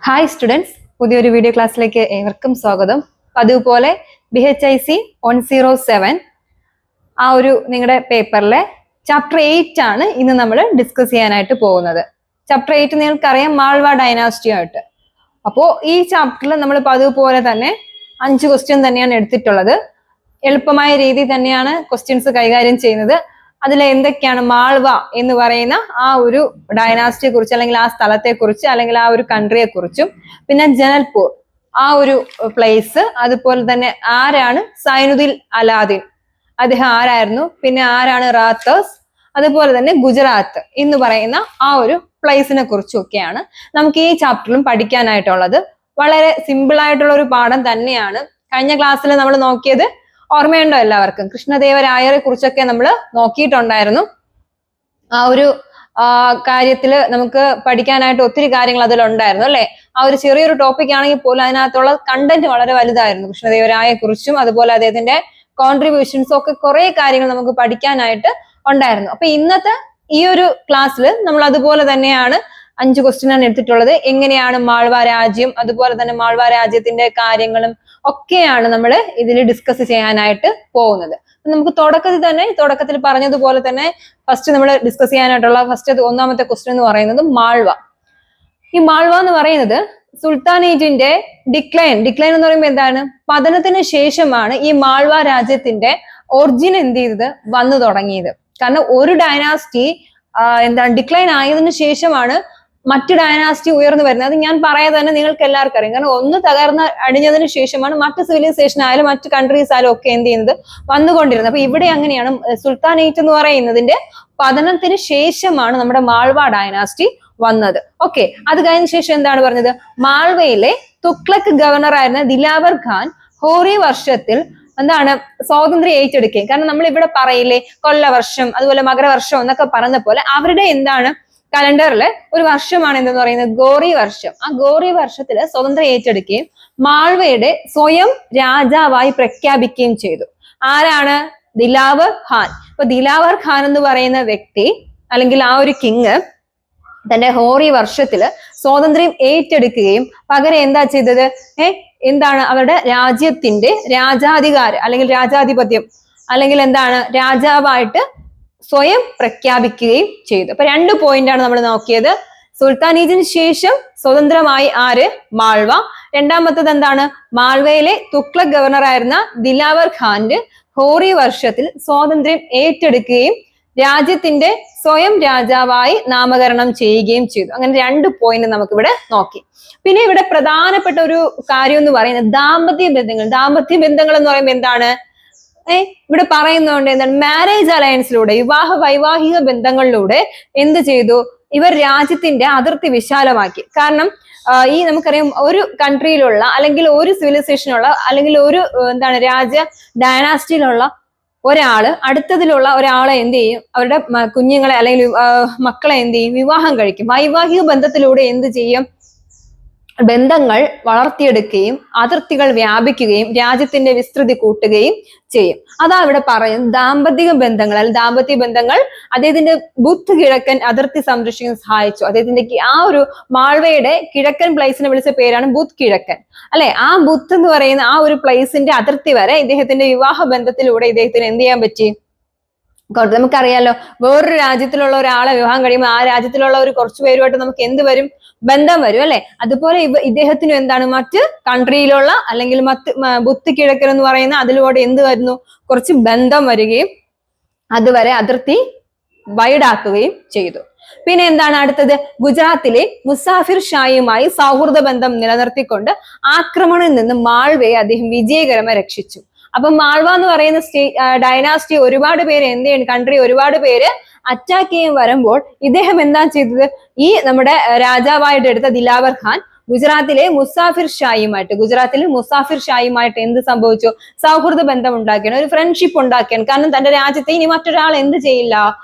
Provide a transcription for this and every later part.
Hi students, പുതിയൊരു video ക്ലാസ്സിലേക്ക് ഏവർക്കും സ്വാഗതം. അതുപോലെ BHIC 107 ആ ഒരു നിങ്ങളുടെ പേപ്പറിലെ ചാപ്റ്റർ 8 ആണ് ഇന്ന് നമ്മൾ ഡിസ്കസ് ചെയ്യാനായിട്ട് പോകുന്നത്. ചാപ്റ്റർ 8 നിങ്ങൾക്കറിയാം, മാൾവ ഡൈനാസ്റ്റിയായിട്ട്. അപ്പോൾ ഈ ചാപ്റ്ററിൽ നമ്മൾ അതുപോലെ തന്നെ 5 ക്വസ്റ്റ്യൻ തന്നെയാണ് എടുത്തിട്ടുള്ളത്. എളുപ്പമായ രീതിയിൽ തന്നെയാണ് ക്വസ്റ്റ്യൻസ് കൈകാര്യം ചെയ്യുന്നത്. അതിൽ എന്തൊക്കെയാണ് മാൾവ എന്ന് പറയുന്ന ആ ഒരു ഡൈനാസ്റ്റിയെ കുറിച്ച്, അല്ലെങ്കിൽ ആ സ്ഥലത്തെ കുറിച്ച്, അല്ലെങ്കിൽ ആ ഒരു കൺട്രിയെ കുറിച്ചും, പിന്നെ ജനൽപൂർ ആ ഒരു പ്ലേസ്, അതുപോലെ തന്നെ ആരാണ് സൈനുദ്ദീൻ അലാദീൻ, അദ്ദേഹം ആരായിരുന്നു, പിന്നെ ആരാണ് റാത്തേഴ്സ്, അതുപോലെ തന്നെ ഗുജറാത്ത് എന്ന് പറയുന്ന ആ ഒരു പ്ലേസിനെ കുറിച്ചൊക്കെയാണ് നമുക്ക് ഈ ചാപ്റ്ററിലും പഠിക്കാനായിട്ടുള്ളത്. വളരെ സിമ്പിൾ ആയിട്ടുള്ള ഒരു പാഠം തന്നെയാണ്. കഴിഞ്ഞ ക്ലാസ്സിൽ നമ്മൾ നോക്കിയത് ഓർമ്മയുണ്ടോ എല്ലാവർക്കും? കൃഷ്ണദേവരായരെ കുറിച്ചൊക്കെ നമ്മൾ നോക്കിയിട്ടുണ്ടായിരുന്നു. ആ ഒരു കാര്യത്തില് നമുക്ക് പഠിക്കാനായിട്ട് ഒത്തിരി കാര്യങ്ങൾ അതിലുണ്ടായിരുന്നു അല്ലെ. ആ ഒരു ചെറിയൊരു ടോപ്പിക് ആണെങ്കിൽ പോലും അതിനകത്തുള്ള കണ്ടന്റ് വളരെ വലുതായിരുന്നു. കൃഷ്ണദേവരായരെ കുറിച്ചും അതുപോലെ അദ്ദേഹത്തിന്റെ കോൺട്രിബ്യൂഷൻസും ഒക്കെ കുറെ കാര്യങ്ങൾ നമുക്ക് പഠിക്കാനായിട്ട് ഉണ്ടായിരുന്നു. അപ്പൊ ഇന്നത്തെ ഈ ഒരു ക്ലാസ്സിൽ നമ്മൾ അതുപോലെ തന്നെയാണ് 5 ക്വസ്റ്റ്യൻ ആണ് എടുത്തിട്ടുള്ളത്. എങ്ങനെയാണ് മാൾവ രാജ്യം, അതുപോലെ തന്നെ മാൾവ രാജ്യത്തിന്റെ കാര്യങ്ങളും ഒക്കെയാണ് നമ്മൾ ഇതിൽ ഡിസ്കസ് ചെയ്യാനായിട്ട് പോകുന്നത്. നമുക്ക് തുടക്കത്തിൽ പറഞ്ഞതുപോലെ തന്നെ ഫസ്റ്റ് നമ്മൾ ഡിസ്കസ് ചെയ്യാനായിട്ടുള്ള ഒന്നാമത്തെ ക്വസ്റ്റ്യൻ എന്ന് പറയുന്നത് മാൾവ. ഈ മാൾവ എന്ന് പറയുന്നത് സുൽത്താനേറ്റിന്റെ ഡിക്ലൈൻ എന്ന് പറയുമ്പോൾ എന്താണ്? പതനത്തിന് ശേഷമാണ് ഈ മാൾവ രാജ്യത്തിന്റെ ഒറിജിൻ എന്ത് ചെയ്തത്, വന്നു തുടങ്ങിയത്. കാരണം ഒരു ഡൈനാസ്റ്റി ഡിക്ലൈൻ ആയതിനു ശേഷമാണ് മറ്റു ഡൈനാസ്റ്റി ഉയർന്നു വരുന്നത്. അത് ഞാൻ പറയാതെ തന്നെ നിങ്ങൾക്ക് എല്ലാവർക്കും അറിയാം. കാരണം ഒന്ന് തകർന്ന് അടിഞ്ഞതിന് ശേഷമാണ് മറ്റു സിവിലൈസേഷൻ ആയാലും മറ്റു കൺട്രീസ് ആയാലും ഒക്കെ എന്ത് ചെയ്യുന്നത്, വന്നുകൊണ്ടിരുന്നത്. അപ്പൊ ഇവിടെ അങ്ങനെയാണ്. സുൽത്താനേറ്റ് എന്ന് പറയുന്നതിന്റെ പതനത്തിന് ശേഷമാണ് നമ്മുടെ മാൾവ ഡൈനാസ്റ്റി വന്നത്. ഓക്കെ, അത് കഴിഞ്ഞ ശേഷം എന്താണ് പറഞ്ഞത്? മാൾവയിലെ തുഗ്ലക് ഗവർണർ ആയിരുന്ന ദിലാവർ ഖാൻ ഹോറി വർഷത്തിൽ സ്വാതന്ത്ര്യം ഏറ്റെടുക്കുകയും, കാരണം നമ്മൾ ഇവിടെ പറയില്ലേ കൊല്ലവർഷം, അതുപോലെ മകരവർഷം എന്നൊക്കെ പറഞ്ഞ പോലെ അവരുടെ കലണ്ടറില് ഒരു വർഷമാണ് എന്തെന്ന് പറയുന്നത്, ഗോറി വർഷം. ആ ഗോറി വർഷത്തില് സ്വതന്ത്രം ഏറ്റെടുക്കുകയും മാൾവയുടെ സ്വയം രാജാവായി പ്രഖ്യാപിക്കുകയും ചെയ്തു. ആരാണ്? ദിലാവർ ഖാൻ. ഇപ്പൊ ദിലാവർ ഖാൻ എന്ന് പറയുന്ന വ്യക്തി, അല്ലെങ്കിൽ ആ ഒരു കിങ്, തന്റെ ഹോറി വർഷത്തില് സ്വാതന്ത്ര്യം ഏറ്റെടുക്കുകയും പകരം എന്താ ചെയ്തത്? അവരുടെ രാജ്യത്തിന്റെ രാജാധികാരം അല്ലെങ്കിൽ രാജാധിപത്യം, അല്ലെങ്കിൽ രാജാവായിട്ട് സ്വയം പ്രഖ്യാപിക്കുകയും ചെയ്തു. അപ്പൊ 2 പോയിന്റാണ് നമ്മൾ നോക്കിയത്. സുൽത്താനേറ്റിന് ശേഷം സ്വതന്ത്രമായി ആര്? മാൾവ. രണ്ടാമത്തത് മാൾവയിലെ തുഗ്ലക് ഗവർണർ ആയിരുന്ന ദിലാവർ ഖാന്റെ ഹോറി വർഷത്തിൽ സ്വാതന്ത്ര്യം ഏറ്റെടുക്കുകയും രാജ്യത്തിന്റെ സ്വയം രാജാവായി നാമകരണം ചെയ്യുകയും ചെയ്തു. അങ്ങനെ 2 പോയിന്റ് നമുക്കിവിടെ നോക്കി. പിന്നെ ഇവിടെ പ്രധാനപ്പെട്ട ഒരു കാര്യം എന്ന് പറയുന്നത് ദാമ്പത്യ ബന്ധങ്ങൾ എന്ന് പറയുമ്പോൾ എന്താണ്? ഇവിടെ പറയുന്നുണ്ട് മാരേജ് അലയൻസിലൂടെ, വൈവാഹിക ബന്ധങ്ങളിലൂടെ എന്ത് ചെയ്തു? ഇവർ രാജ്യത്തിന്റെ അതിർത്തി വിശാലമാക്കി. കാരണം ഈ നമുക്കറിയാം, ഒരു കൺട്രിയിലുള്ള അല്ലെങ്കിൽ ഒരു സിവിലൈസേഷനുള്ള അല്ലെങ്കിൽ ഒരു ഡൈനാസ്റ്റിയിലുള്ള ഒരാള് അടുത്തതിലുള്ള ഒരാളെ എന്ത് ചെയ്യും? അവരുടെ കുഞ്ഞുങ്ങളെ അല്ലെങ്കിൽ മക്കളെ എന്ത് ചെയ്യും? വിവാഹം കഴിക്കും. വൈവാഹിക ബന്ധത്തിലൂടെ എന്ത് ചെയ്യും? ബന്ധങ്ങൾ വളർത്തിയെടുക്കുകയും അതിർത്തികൾ വ്യാപിക്കുകയും രാജ്യത്തിന്റെ വിസ്തൃതി കൂട്ടുകയും ചെയ്യും. അതാ ഇവിടെ പറയുന്നത് ദാമ്പത്യ ബന്ധങ്ങൾ അദ്ദേഹത്തിന്റെ ബുദ്ധ് കിഴക്കൻ അതിർത്തി സംരക്ഷിക്കാൻ സഹായിച്ചു. അദ്ദേഹത്തിന്റെ ആ ഒരു മാൾവയുടെ കിഴക്കൻ പ്ലേസിനെ വിളിച്ച പേരാണ് ബുദ്ധ് കിഴക്കൻ അല്ലെ. ആ ബുദ്ധ് എന്ന് പറയുന്ന ആ ഒരു പ്ലേസിന്റെ അതിർത്തി വരെ ഇദ്ദേഹത്തിന്റെ വിവാഹ ബന്ധത്തിലൂടെ ഇദ്ദേഹത്തിന് എന്ത് ചെയ്യാൻ പറ്റി? നമുക്കറിയാലോ, വേറൊരു രാജ്യത്തിലുള്ള ഒരാളെ വിവാഹം കഴിയുമ്പോൾ ആ രാജ്യത്തിലുള്ള ഒരു കുറച്ചു പേരുമായിട്ട് നമുക്ക് എന്ത് വരും? ബന്ധം വരും അല്ലെ. അതുപോലെ ഇദ്ദേഹത്തിനും മറ്റ് കൺട്രിയിലുള്ള അല്ലെങ്കിൽ ബുദ്ധ് കിഴക്കൻ എന്ന് പറയുന്ന അതിലൂടെ എന്ത് വരുന്നു? കുറച്ച് ബന്ധം വരികയും അതുവരെ അതിർത്തി വൈഡാക്കുകയും ചെയ്തു. പിന്നെ അടുത്തത്? ഗുജറാത്തിലെ മുസാഫിർ ഷായുമായി സൗഹൃദ ബന്ധം നിലനിർത്തിക്കൊണ്ട് ആക്രമണത്തിൽ നിന്ന് മാൾവയെ അദ്ദേഹം വിജയകരമായി രക്ഷിച്ചു. അപ്പൊ മാൾവ എന്ന് പറയുന്ന ഡൈനാസ്റ്റി ഒരുപാട് പേര് കൺട്രി ഒരുപാട് പേര് അറ്റാക്ക് ചെയ്യാൻ വരുമ്പോൾ ഇദ്ദേഹം എന്താ ചെയ്തത്? ഈ നമ്മുടെ രാജാവായിട്ട് എടുത്ത ദിലാവർ ഖാൻ ഗുജറാത്തിലെ മുസാഫിർ ഷായുമായിട്ട് എന്ത് സംഭവിച്ചു? സൗഹൃദ ബന്ധം ഉണ്ടാക്കിയാണ്, ഒരു ഫ്രണ്ട്ഷിപ്പ് ഉണ്ടാക്കിയാണ്. കാരണം തന്റെ രാജ്യത്തെ ഇനി മറ്റൊരാൾ എന്ത് ചെയ്യില്ല?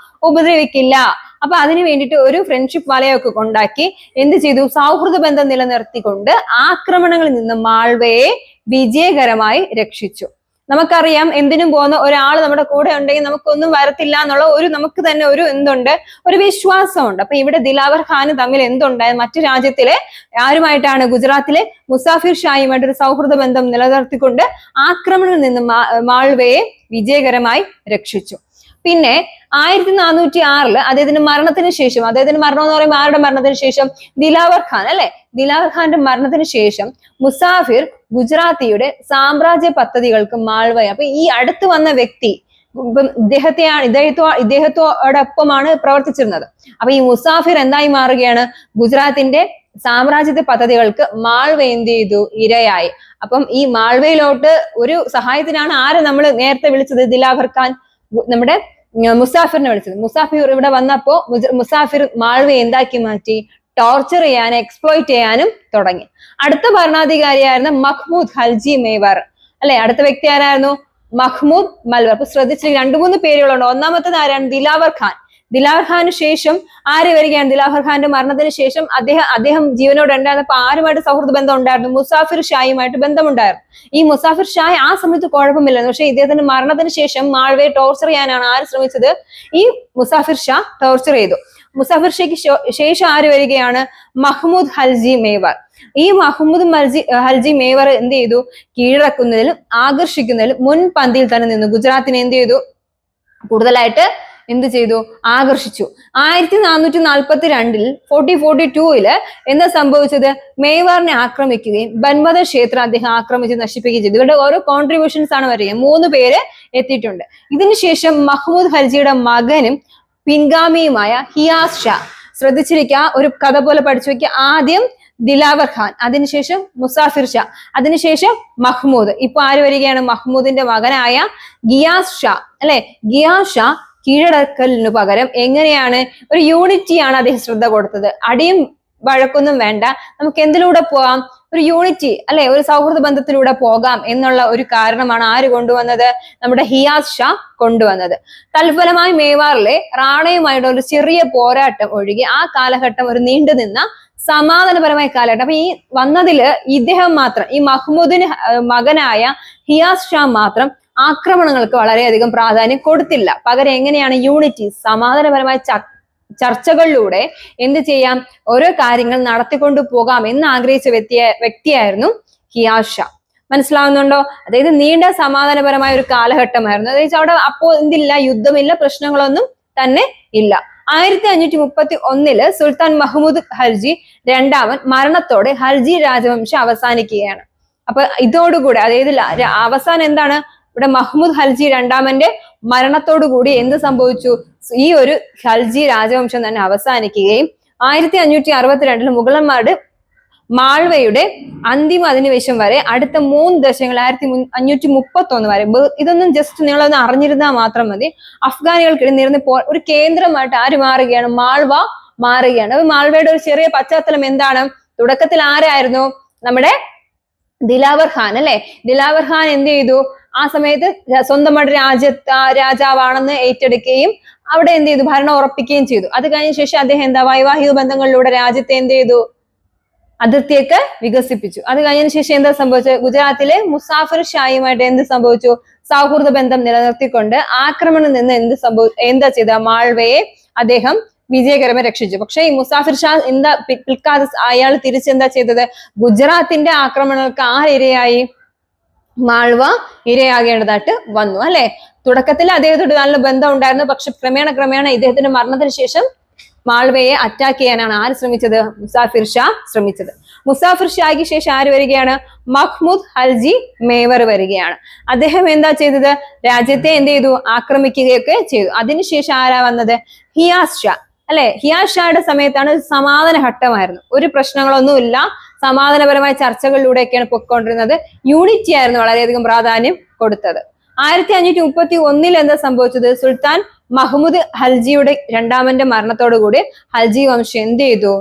ഉപദ്രവിക്കില്ല. അപ്പൊ അതിനു വേണ്ടിയിട്ട് ഒരു ഫ്രണ്ട്ഷിപ്പ് വലയൊക്കെ ഉണ്ടാക്കി എന്ത് ചെയ്തു? സൗഹൃദ ബന്ധം നിലനിർത്തിക്കൊണ്ട് ആക്രമണങ്ങളിൽ നിന്ന് മാൾവയെ വിജയകരമായി രക്ഷിച്ചു. നമുക്കറിയാം എന്തിനും പോകുന്ന ഒരാൾ നമ്മുടെ കൂടെ ഉണ്ടെങ്കിൽ നമുക്കൊന്നും വരത്തില്ല എന്നുള്ള നമുക്ക് തന്നെ എന്തുണ്ട്, ഒരു വിശ്വാസമുണ്ട്. അപ്പൊ ഇവിടെ ദിലാവർ ഖാനും തമ്മിൽ എന്തുണ്ടായത്, മറ്റു രാജ്യത്തിലെ ആരുമായിട്ടാണ്, ഗുജറാത്തിലെ മുസാഫിർ ഷായുമായിട്ട് ഒരു സൗഹൃദ ബന്ധം നിലനിർത്തിക്കൊണ്ട് ആക്രമണത്തിൽ നിന്ന് മാൾവയെ വിജയകരമായി രക്ഷിച്ചു. പിന്നെ 1406 അദ്ദേഹത്തിന്റെ മരണത്തിന് ശേഷം, അദ്ദേഹത്തിന്റെ മരണം എന്ന് പറയുമ്പോൾ ആരുടെ മരണത്തിന് ശേഷം, ദിലാവർ ഖാൻ അല്ലെ, ദിലാവർ ഖാന്റെ മരണത്തിന് ശേഷം മുസാഫിർ ഗുജറാത്തിയുടെ സാമ്രാജ്യ പദ്ധതികൾക്ക് മാൾവയെ, അപ്പൊ ഈ അടുത്ത് വന്ന വ്യക്തി ഇദ്ദേഹത്തോടൊപ്പമാണ് പ്രവർത്തിച്ചിരുന്നത്. അപ്പൊ ഈ മുസാഫിർ എന്തായി മാറുകയാണ്, ഗുജറാത്തിന്റെ സാമ്രാജ്യത്തെ പദ്ധതികൾക്ക് മാൾവ എന്ത് ചെയ്തു, ഇരയായി. അപ്പം ഈ മാൾവയിലോട്ട് ഒരു സഹായത്തിനാണ് ആര് നമ്മൾ നേരത്തെ വിളിച്ചത്, ദിലാവർ ഖാൻ നമ്മുടെ മുസാഫിറിനെ വിളിച്ചത്. മുസാഫിർ ഇവിടെ വന്നപ്പോ മുസാഫിർ മാൾവയെ എന്താക്കി മാറ്റി, ടോർച്ചർ ചെയ്യാനും എക്സ്പ്ലോയിറ്റ് ചെയ്യാനും തുടങ്ങി. അടുത്ത ഭരണാധികാരിയായിരുന്ന മഹ്മൂദ് ഹൽജി മേവർ അല്ലെ, അടുത്ത വ്യക്തി ആരായിരുന്നു, മഹ്മൂദ് മൽവർ. അപ്പൊ ശ്രദ്ധിച്ച് 2-3 പേരുകളുണ്ട്. ഒന്നാമത്തത് ആരാണ്, ദിലാവർ ഖാൻ. ദിലാവർ ഖാന് ശേഷം ആര് വരികയാണ്, ദിലാവർ ഖാന്റെ മരണത്തിന് ശേഷം അദ്ദേഹം ജീവനോട് ഉണ്ടായിരുന്നപ്പോ ആരുമായിട്ട് സൗഹൃദ ബന്ധം ഉണ്ടായിരുന്നു, മുസാഫിർ ഷായുമായിട്ട് ബന്ധമുണ്ടായിരുന്നു. ഈ മുസാഫിർ ഷായ് ആ സമയത്ത് കുഴപ്പമില്ലായിരുന്നു. പക്ഷെ ഇദ്ദേഹത്തിന്റെ മരണത്തിന് ശേഷം മാൾവയെ ടോർച്ചർ ചെയ്യാനാണ് ആര് ശ്രമിച്ചത്, ഈ മുസാഫിർ ഷാ ടോർച്ചർ ചെയ്തു. മുസാഫിർ ഷായ്ക്ക് ശേഷം ആര് വരികയാണ്, മഹ്മൂദ് ഹൽജി മേവർ. ഈ മഹ്മൂദ് ഹൽജി മേവർ എന്ത് ചെയ്തു, കീഴടക്കുന്നതിലും ആകർഷിക്കുന്നതിലും മുൻപന്തിയിൽ തന്നെ നിന്നു. ഗുജറാത്തിനെ എന്ത് ചെയ്തു, കൂടുതലായിട്ട് എന്ത് ചെയ്തു, ആകർഷിച്ചു. 1442 1442 എന്താ സംഭവിച്ചത്, മേവാറിനെ ആക്രമിക്കുകയും ബൻമദ ക്ഷേത്രം അദ്ദേഹം ആക്രമിച്ച് നശിപ്പിക്കുകയും ചെയ്തു. ഇവരുടെ ഓരോ കോൺട്രിബ്യൂഷൻസ് ആണ് വരിക. 3 പേര് എത്തിയിട്ടുണ്ട്. ഇതിനുശേഷം മഹ്മൂദ് ഹൽജിയുടെ മകനും പിൻഗാമിയുമായ ഹിയാസ് ഷാ, ശ്രദ്ധിച്ചിരിക്കുക, ഒരു കഥ പോലെ പഠിച്ചു വെക്കുക. ആദ്യം ദിലാവർ ഖാൻ, അതിനുശേഷം മുസാഫിർ ഷാ, അതിനുശേഷം മഹ്മൂദ്. ഇപ്പൊ ആര് വരികയാണ്, മഹ്മൂദിന്റെ മകനായ ഗിയാസ് ഷാ അല്ലെ. ഗിയാസ് ഷാ കീഴടക്കലിനു പകരം എങ്ങനെയാണ്, ഒരു യൂണിറ്റിയാണ് അദ്ദേഹം ശ്രദ്ധ കൊടുത്തത്. അടിയും വഴക്കൊന്നും വേണ്ട, നമുക്ക് എന്തിലൂടെ പോകാം, ഒരു യൂണിറ്റി അല്ലെ, ഒരു സൗഹൃദ ബന്ധത്തിലൂടെ പോകാം എന്നുള്ള ഒരു കാരണമാണ് ആര് കൊണ്ടുവന്നത്, നമ്മുടെ ഹിയാസ് ഷാ കൊണ്ടുവന്നത്. തൽഫലമായി മേവാറിലെ റാണയുമായിട്ട് ഒരു ചെറിയ പോരാട്ടം ഒഴികെ ആ കാലഘട്ടം ഒരു നീണ്ടുനിന്ന സമാധാനപരമായ കാലഘട്ടം. അപ്പൊ ഈ വന്നതില് ഇദ്ദേഹം മാത്രം, ഈ മഹ്മൂദിന് മകനായ ഹിയാസ് ഷാ മാത്രം ആക്രമണങ്ങൾക്ക് വളരെയധികം പ്രാധാന്യം കൊടുത്തില്ല. പകരം എങ്ങനെയാണ്, യൂണിറ്റി, സമാധാനപരമായ ചർച്ചകളിലൂടെ എന്ത് ചെയ്യാം, ഓരോ കാര്യങ്ങൾ നടത്തിക്കൊണ്ടു പോകാം എന്ന് ആഗ്രഹിച്ച വ്യക്തിയായിരുന്നു ഹിയാസ് ഷാ. മനസ്സിലാവുന്നുണ്ടോ? അതായത് നീണ്ട സമാധാനപരമായ ഒരു കാലഘട്ടമായിരുന്നു. അതായത് അവിടെ അപ്പോ എന്തില്ല, യുദ്ധമില്ല, പ്രശ്നങ്ങളൊന്നും തന്നെ ഇല്ല. 1531 സുൽത്താൻ മഹ്മൂദ് ഹൽജി രണ്ടാമൻ മരണത്തോടെ ഹൽജി രാജവംശം അവസാനിക്കുകയാണ്. അപ്പൊ ഇതോടുകൂടി, അതായത് അവസാനം എന്താണ്, ഇവിടെ മഹ്മൂദ് ഹൽജി രണ്ടാമന്റെ മരണത്തോടുകൂടി എന്ത് സംഭവിച്ചു, ഈ ഒരു ഹൽജി രാജവംശം തന്നെ അവസാനിക്കുകയും 1562 മുഗളന്മാരുടെ മാൾവയുടെ അന്തിമ അധിനിവേശം വരെ അടുത്ത 3 ദശകങ്ങൾ 1531 വരെ, ഇതൊന്നും ജസ്റ്റ് നിങ്ങളൊന്ന് അറിഞ്ഞിരുന്നാൽ മാത്രം മതി. അഫ്ഗാനികൾക്കിടയിൽ നിന്നിരുന്ന ഒരു കേന്ദ്രമായിട്ട് ആര് മാറുകയാണ്, മാൾവ മാറുകയാണ്. അപ്പൊ മാൾവയുടെ ഒരു ചെറിയ പശ്ചാത്തലം എന്താണ്, തുടക്കത്തിൽ ആരായിരുന്നു, നമ്മുടെ ദിലാവർ ഖാൻ അല്ലെ. ദിലാവർ ഖാൻ എന്ത് ചെയ്തു, ആ സമയത്ത് സ്വന്തമായിട്ട് രാജാവാണെന്ന് ഏറ്റെടുക്കുകയും അവിടെ എന്ത് ചെയ്തു, ഭരണം ഉറപ്പിക്കുകയും ചെയ്തു. അത് കഴിഞ്ഞ ശേഷം അദ്ദേഹം എന്താ, വൈവാഹിക ബന്ധങ്ങളിലൂടെ രാജ്യത്തെ എന്ത് ചെയ്തു, അതിർത്തിയൊക്കെ വികസിപ്പിച്ചു. അത് കഴിഞ്ഞതിന് ശേഷം എന്താ സംഭവിച്ചത്, ഗുജറാത്തിലെ മുസാഫിർ ഷായുമായിട്ട് എന്ത് സംഭവിച്ചു, സൗഹൃദ ബന്ധം നിലനിർത്തിക്കൊണ്ട് ആക്രമണം നിന്ന് എന്താ ചെയ്ത, മാൾവയെ അദ്ദേഹം വിജയകരമായി രക്ഷിച്ചു. പക്ഷെ ഈ മുസാഫിർ ഷാ പിൽക്കാലത്ത് അയാൾ തിരിച്ചെന്താ ചെയ്തത്, ഗുജറാത്തിന്റെ ആക്രമണങ്ങൾക്ക് ആരിരയായി, മാൾവ ഇരയാകേണ്ടതായിട്ട് വന്നു അല്ലെ. തുടക്കത്തിൽ അദ്ദേഹത്തോട് നല്ല ബന്ധം ഉണ്ടായിരുന്നു. പക്ഷെ ക്രമേണ ഇദ്ദേഹത്തിന്റെ മരണത്തിന് ശേഷം മാൾവയെ അറ്റാക്ക് ചെയ്യാനാണ് ആര് ശ്രമിച്ചത്, മുസാഫിർ ഷാ ശ്രമിച്ചത്. മുസാഫിർ ഷായ്ക്ക് ശേഷം ആര് വരികയാണ്, മഹ്മൂദ് ഹൽജി മേവർ വരികയാണ്. അദ്ദേഹം എന്താ ചെയ്തത്, രാജ്യത്തെ എന്ത് ചെയ്തു, ആക്രമിക്കുകയൊക്കെ ചെയ്തു. അതിനുശേഷം ആരാ വന്നത്, ഹിയാസ് ഷാ അല്ലെ. ഹിയാസ് ഷായുടെ സമയത്താണ് സമാധാന ഘട്ടമായിരുന്നു, ഒരു പ്രശ്നങ്ങളൊന്നുമില്ല, സമാധാനപരമായ ചർച്ചകളിലൂടെയൊക്കെയാണ് പൊയ്ക്കൊണ്ടിരുന്നത്. യൂണിറ്റി ആയിരുന്നു വളരെയധികം പ്രാധാന്യം കൊടുത്തത്. 1531 എന്താ സംഭവിച്ചത്, സുൽത്താൻ മഹ്മൂദ് ഹൽജിയുടെ രണ്ടാമന്റെ മരണത്തോടുകൂടി ഹൽജി വംശം എന്ത് ചെയ്തു,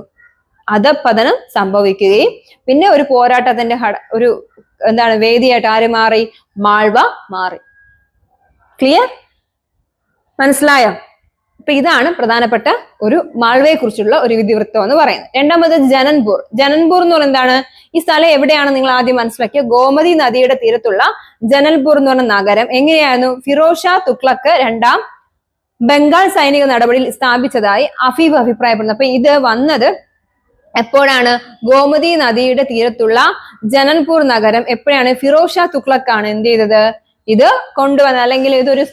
അധപതനം സംഭവിക്കുകയും പിന്നെ ഒരു പോരാട്ടത്തിന്റെ ഒരു വേദിയായിട്ട് ആര് മാറി, മാൾവ മാറി. ക്ലിയർ, മനസ്സിലായോ? അപ്പൊ ഇതാണ് പ്രധാനപ്പെട്ട ഒരു മാൾവയെ കുറിച്ചുള്ള ഒരു ഇതിവൃത്തം എന്ന് പറയുന്നത്. രണ്ടാമത് ജനൻപൂർ. ജനൻപൂർ എന്ന് പറയുന്നത് എന്താണ്, ഈ സ്ഥലം എവിടെയാണ് നിങ്ങൾ ആദ്യം മനസ്സിലാക്കിയ? ഗോമതി നദിയുടെ തീരത്തുള്ള ജനൽപൂർ എന്ന് പറഞ്ഞ നഗരം എങ്ങനെയായിരുന്നു? ഫിറോസ് ഷാ തുഗ്ലക്ക് രണ്ടാം ബംഗാൾ സൈനിക നടപടിയിൽ സ്ഥാപിച്ചതായി അഫീഫ് അഭിപ്രായപ്പെടുന്നു. അപ്പൊ ഇത് വന്നത് എപ്പോഴാണ്? ഗോമതി നദിയുടെ തീരത്തുള്ള ജനൽപൂർ നഗരം എപ്പോഴാണ്? ഫിറോസ് ഷാ തുഗ്ലക്ക് ആണ് എന്ത് ചെയ്തത്? ഇത് കൊണ്ടുവന്നത്, അല്ലെങ്കിൽ ഇതൊരു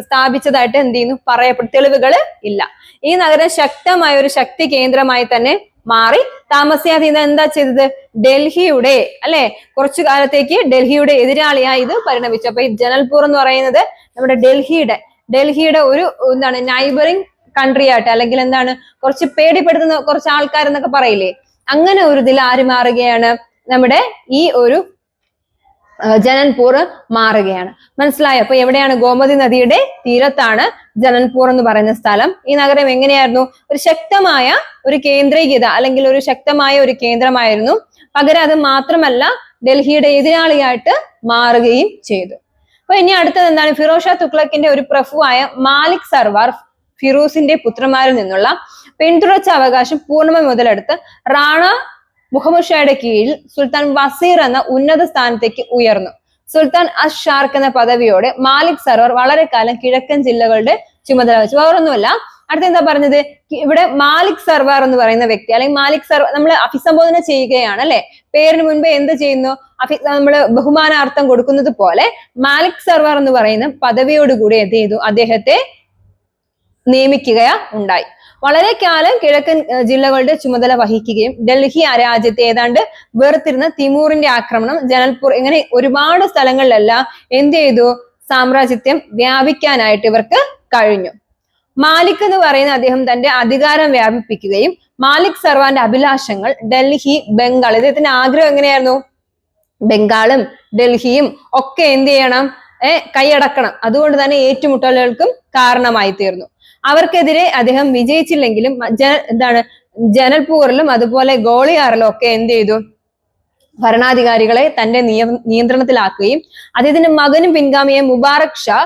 സ്ഥാപിച്ചതായിട്ട് എന്ത് ചെയ്യുന്നു? പറയപ്പെടും. തെളിവുകൾ ഇല്ല. ഈ നഗരം ശക്തമായ ഒരു ശക്തി കേന്ദ്രമായി തന്നെ മാറി. താമസിയാതെ ഇത് എന്താ ചെയ്തത്? ഡൽഹിയുടെ അല്ലെ കുറച്ചു കാലത്തേക്ക് ഡൽഹിയുടെ എതിരാളിയായി ഇത് പരിണമിച്ചു. അപ്പൊ ഈ ജനൽപൂർ എന്ന് പറയുന്നത് നമ്മുടെ ഡൽഹിയുടെ ഒരു എന്താണ് നൈബറിങ് കൺട്രി ആയിട്ട്, അല്ലെങ്കിൽ എന്താണ് കുറച്ച് പേടിപ്പെടുത്തുന്ന കുറച്ച് ആൾക്കാരെന്നൊക്കെ പറയില്ലേ, അങ്ങനെ ഒരു ഇതിൽ ആര് മാറുകയാണ്? നമ്മുടെ ഈ ഒരു ജനൽപൂർ മാറുകയാണ്. മനസ്സിലായോ? അപ്പൊ എവിടെയാണ്? ഗോമതി നദിയുടെ തീരത്താണ് ജനൽപൂർ എന്ന് പറയുന്ന സ്ഥലം. ഈ നഗരം എങ്ങനെയായിരുന്നു? ഒരു ശക്തമായ ഒരു കേന്ദ്രീകൃത അല്ലെങ്കിൽ ഒരു ശക്തമായ ഒരു കേന്ദ്രമായിരുന്നു. പകരം അത് മാത്രമല്ല ഡൽഹിയുടെ എതിരാളിയായിട്ട് മാറുകയും ചെയ്തു. അപ്പൊ ഇനി അടുത്തത് എന്താണ്? ഫിറോസ് ഷാ തുഗ്ലക്കിന്റെ ഒരു പ്രഭുവായ മാലിക് സർവാർ ഫിറൂസിന്റെ പുത്രന്മാരിൽ നിന്നുള്ള പിന്തുടർച്ച അവകാശം പൂർണ്ണമായി മുതലെടുത്ത് റാണ മുഹമ്മദ് ഷായുടെ കീഴിൽ സുൽത്താൻ വസീർ എന്ന ഉന്നത സ്ഥാനത്തേക്ക് ഉയർന്നു. സുൽത്താൻ അഷാർക്ക് എന്ന പദവിയോടെ മാലിക് സർവാർ വളരെ കാലം കിഴക്കൻ ജില്ലകളുടെ ചുമതല വെച്ചു. വേറൊന്നുമല്ല, അടുത്ത എന്താ പറഞ്ഞത്? ഇവിടെ മാലിക് സർവാർ എന്ന് പറയുന്ന വ്യക്തി, അല്ലെങ്കിൽ മാലിക് സർവാർ നമ്മൾ അഭിസംബോധന ചെയ്യുകയാണ് അല്ലെ, പേരിന് മുൻപ് എന്ത് ചെയ്യുന്നു? നമ്മൾ ബഹുമാനാർത്ഥം കൊടുക്കുന്നത് പോലെ മാലിക് സർവാർ എന്ന് പറയുന്ന പദവിയോടുകൂടി എന്ത് ചെയ്തു? അദ്ദേഹത്തെ നിയമിക്കുക ഉണ്ടായി. വളരെ കാലം കിഴക്കൻ ജില്ലകളുടെ ചുമതല വഹിക്കുകയും ഡൽഹി രാജ്യത്തെ ഏതാണ്ട് വേർതിരുന്ന തിമൂറിന്റെ ആക്രമണം, ജനൽപൂർ, ഇങ്ങനെ ഒരുപാട് സ്ഥലങ്ങളിലെല്ലാം എന്ത് ചെയ്തു? സാമ്രാജ്യത്വം വ്യാപിക്കാനായിട്ട് ഇവർക്ക് കഴിഞ്ഞു. മാലിക് എന്ന് പറയുന്ന അദ്ദേഹം തന്റെ അധികാരം വ്യാപിപ്പിക്കുകയും മാലിക് സർവാന്റെ അഭിലാഷങ്ങൾ ഡൽഹി, ബംഗാൾ, ഇദ്ദേഹത്തിന്റെ ആഗ്രഹം എങ്ങനെയായിരുന്നു? ബംഗാളും ഡൽഹിയും ഒക്കെ എന്ത് ചെയ്യണം? കൈയടക്കണം. അതുകൊണ്ട് തന്നെ ഏറ്റുമുട്ടലുകൾക്കും കാരണമായി തീർന്നു. അവർക്കെതിരെ അദ്ദേഹം വിജയിച്ചില്ലെങ്കിലും ജനൽപൂറിലും അതുപോലെ ഗോളിയാറിലും ഒക്കെ എന്ത് ചെയ്തു? ഭരണാധികാരികളെ തന്റെ നിയന്ത്രണത്തിലാക്കുകയും അദ്ദേഹത്തിന്റെ മകനും പിൻഗാമിയായ മുബാറക് ഷാ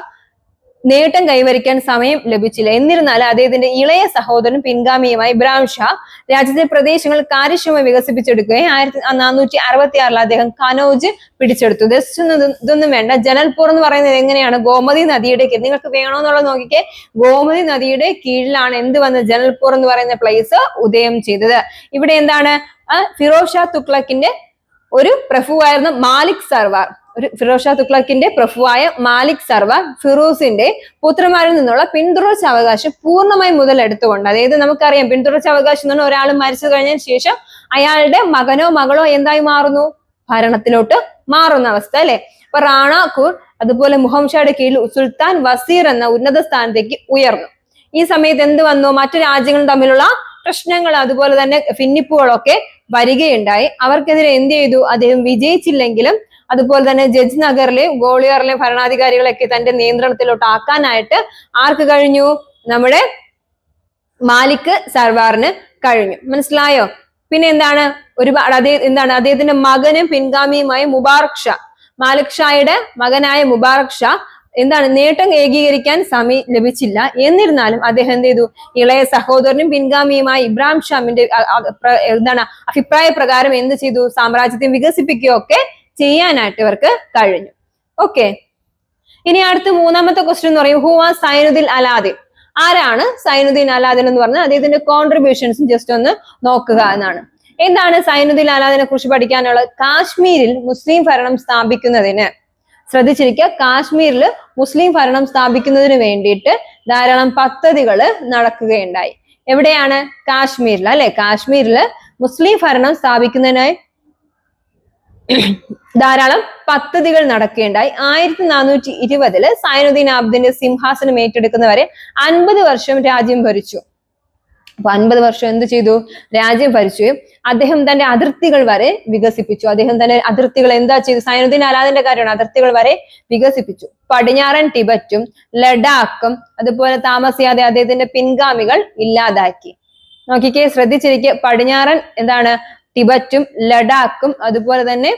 നേട്ടം കൈവരിക്കാൻ സമയം ലഭിച്ചില്ല. എന്നിരുന്നാലും അദ്ദേഹത്തിന്റെ ഇളയ സഹോദരൻ പിൻഗാമിയുമായി ഇബ്രാഹിം ഷാ രാജ്യത്തെ പ്രദേശങ്ങൾ കാര്യക്ഷമമായി വികസിപ്പിച്ചെടുക്കുകയും 1466 അദ്ദേഹം കനൗജ് പിടിച്ചെടുത്തു. ഇതൊന്നും വേണ്ട. ജനൽപൂർ എന്ന് പറയുന്നത് എങ്ങനെയാണ്? ഗോമതി നദിയുടെ കീഴിൽ. നിങ്ങൾക്ക് വേണമെന്നുള്ളത് നോക്കിക്കേ. ഗോമതി നദിയുടെ കീഴിലാണ് എന്ത് വന്നത്? ജനൽപൂർ എന്ന് പറയുന്ന പ്ലേസ് ഉദയം ചെയ്തത്. ഇവിടെ എന്താണ്? ഫിറോസ് ഷാ തുഗ്ലക്കിന്റെ ഒരു പ്രഭുവായിരുന്ന മാലിക് സർവാർ, ഫിറോസ് ഷാ തുഗ്ലക്കിന്റെ പ്രഭുവായ മാലിക് സർവാർ ഫിറൂസിന്റെ പുത്രന്മാരിൽ നിന്നുള്ള പിന്തുടർച്ച അവകാശം പൂർണ്ണമായി മുതലെടുത്തുകൊണ്ട്, അതായത് നമുക്കറിയാം പിന്തുടർച്ച അവകാശം എന്ന് പറഞ്ഞാൽ ഒരാൾ മരിച്ചു കഴിഞ്ഞതിന് ശേഷം അയാളുടെ മകനോ മകളോ എന്തായി മാറുന്നു? ഭരണത്തിലോട്ട് മാറുന്ന അവസ്ഥ അല്ലെ. അപ്പൊ റാണാക്കൂർ അതുപോലെ മുഹമ്മദ് ഷായുടെ കീഴിൽ സുൽത്താൻ വസീർ എന്ന ഉന്നത സ്ഥാനത്തേക്ക് ഉയർന്നു. ഈ സമയത്ത് എന്ത് വന്നു? മറ്റു രാജ്യങ്ങളും തമ്മിലുള്ള പ്രശ്നങ്ങൾ അതുപോലെ തന്നെ ഭിന്നിപ്പുകളൊക്കെ വരികയുണ്ടായി. അവർക്കെതിരെ എന്ത് ചെയ്തു? അദ്ദേഹം വിജയിച്ചില്ലെങ്കിലും അതുപോലെ തന്നെ ജഡ്ജ് നഗറിലെയും ഗോളിയാറിലെയും ഭരണാധികാരികളെയൊക്കെ തന്റെ നിയന്ത്രണത്തിലോട്ട് ആക്കാനായിട്ട് ആർക്ക് കഴിഞ്ഞു? നമ്മുടെ മാലിക് സർവാറിന് കഴിഞ്ഞു. മനസ്സിലായോ? പിന്നെ എന്താണ്? ഒരുപാട് അദ്ദേഹത്തിന്റെ മകനും പിൻഗാമിയുമായ മുബാറക് ഷാ, മാലിക് ഷായുടെ മകനായ മുബാറക് ഷാ നേട്ടം ഏകീകരിക്കാൻ സമയം ലഭിച്ചില്ല. എന്നിരുന്നാലും അദ്ദേഹം എന്ത് ചെയ്തു? ഇളയ സഹോദരനും പിൻഗാമിയുമായ ഇബ്രാഹിം ഷാമിന്റെ അഭിപ്രായ പ്രകാരം എന്ത് ചെയ്തു? സാമ്രാജ്യത്തെ വികസിപ്പിക്കുകയൊക്കെ ചെയ്യാനായിട്ട് ഇവർക്ക് കഴിഞ്ഞു. ഓക്കെ, ഇനി അടുത്ത മൂന്നാമത്തെ ക്വസ്റ്റ്യൻ എന്ന് പറയും, ഹു വാസ് സൈനുദ്ദീൻ അലാദിൻ? ആരാണ് സൈനുദ്ദീൻ അലാദിൻ എന്ന് പറഞ്ഞാൽ അദ്ദേഹത്തിന്റെ കോൺട്രിബ്യൂഷൻസും ജസ്റ്റ് ഒന്ന് നോക്കുക എന്നാണ്. എന്താണ് സൈനുദ്ദീൻ അലാദിനെ കുറിച്ച് പഠിക്കാനുള്ളത്? കാശ്മീരിൽ മുസ്ലിം ഭരണം സ്ഥാപിക്കുന്നതിന്, ശ്രദ്ധിച്ചിരിക്കുക, കാശ്മീരിൽ മുസ്ലിം ഭരണം സ്ഥാപിക്കുന്നതിന് വേണ്ടിയിട്ട് ധാരാളം പദ്ധതികൾ നടക്കുകയുണ്ടായി. എവിടെയാണ്? കാശ്മീരിൽ അല്ലെ. കാശ്മീരിൽ മുസ്ലിം ഭരണം സ്ഥാപിക്കുന്നതിനായി ധാരാളം പദ്ധതികൾ നടക്കുകയുണ്ടായി. 1420 സൈനുദ്ദീൻ ആബ്ദിന്റെ സിംഹാസനം ഏറ്റെടുക്കുന്നവരെ 50 വർഷം രാജ്യം ഭരിച്ചു. അപ്പൊ 50 വർഷം എന്ത് ചെയ്തു? രാജ്യം ഭരിക്കുകയും അദ്ദേഹം തന്റെ അതിർത്തികൾ വരെ വികസിപ്പിച്ചു. അദ്ദേഹം തന്റെ അതിർത്തികൾ എന്താ ചെയ്തു? സൈനുദ്ദീൻ അലാദിന്റെ കാര്യമാണ്. അതിർത്തികൾ വരെ വികസിപ്പിച്ചു. പടിഞ്ഞാറൻ ടിബറ്റും ലഡാക്കും അതുപോലെ താമസിയാതെ അദ്ദേഹത്തിന്റെ പിൻഗാമികൾ ഇല്ലാതാക്കി. നോക്കിക്കേ, ശ്രദ്ധിച്ചിരിക്കുക. പടിഞ്ഞാറൻ ടിബറ്റും ലഡാക്കും അതുപോലെ തന്നെ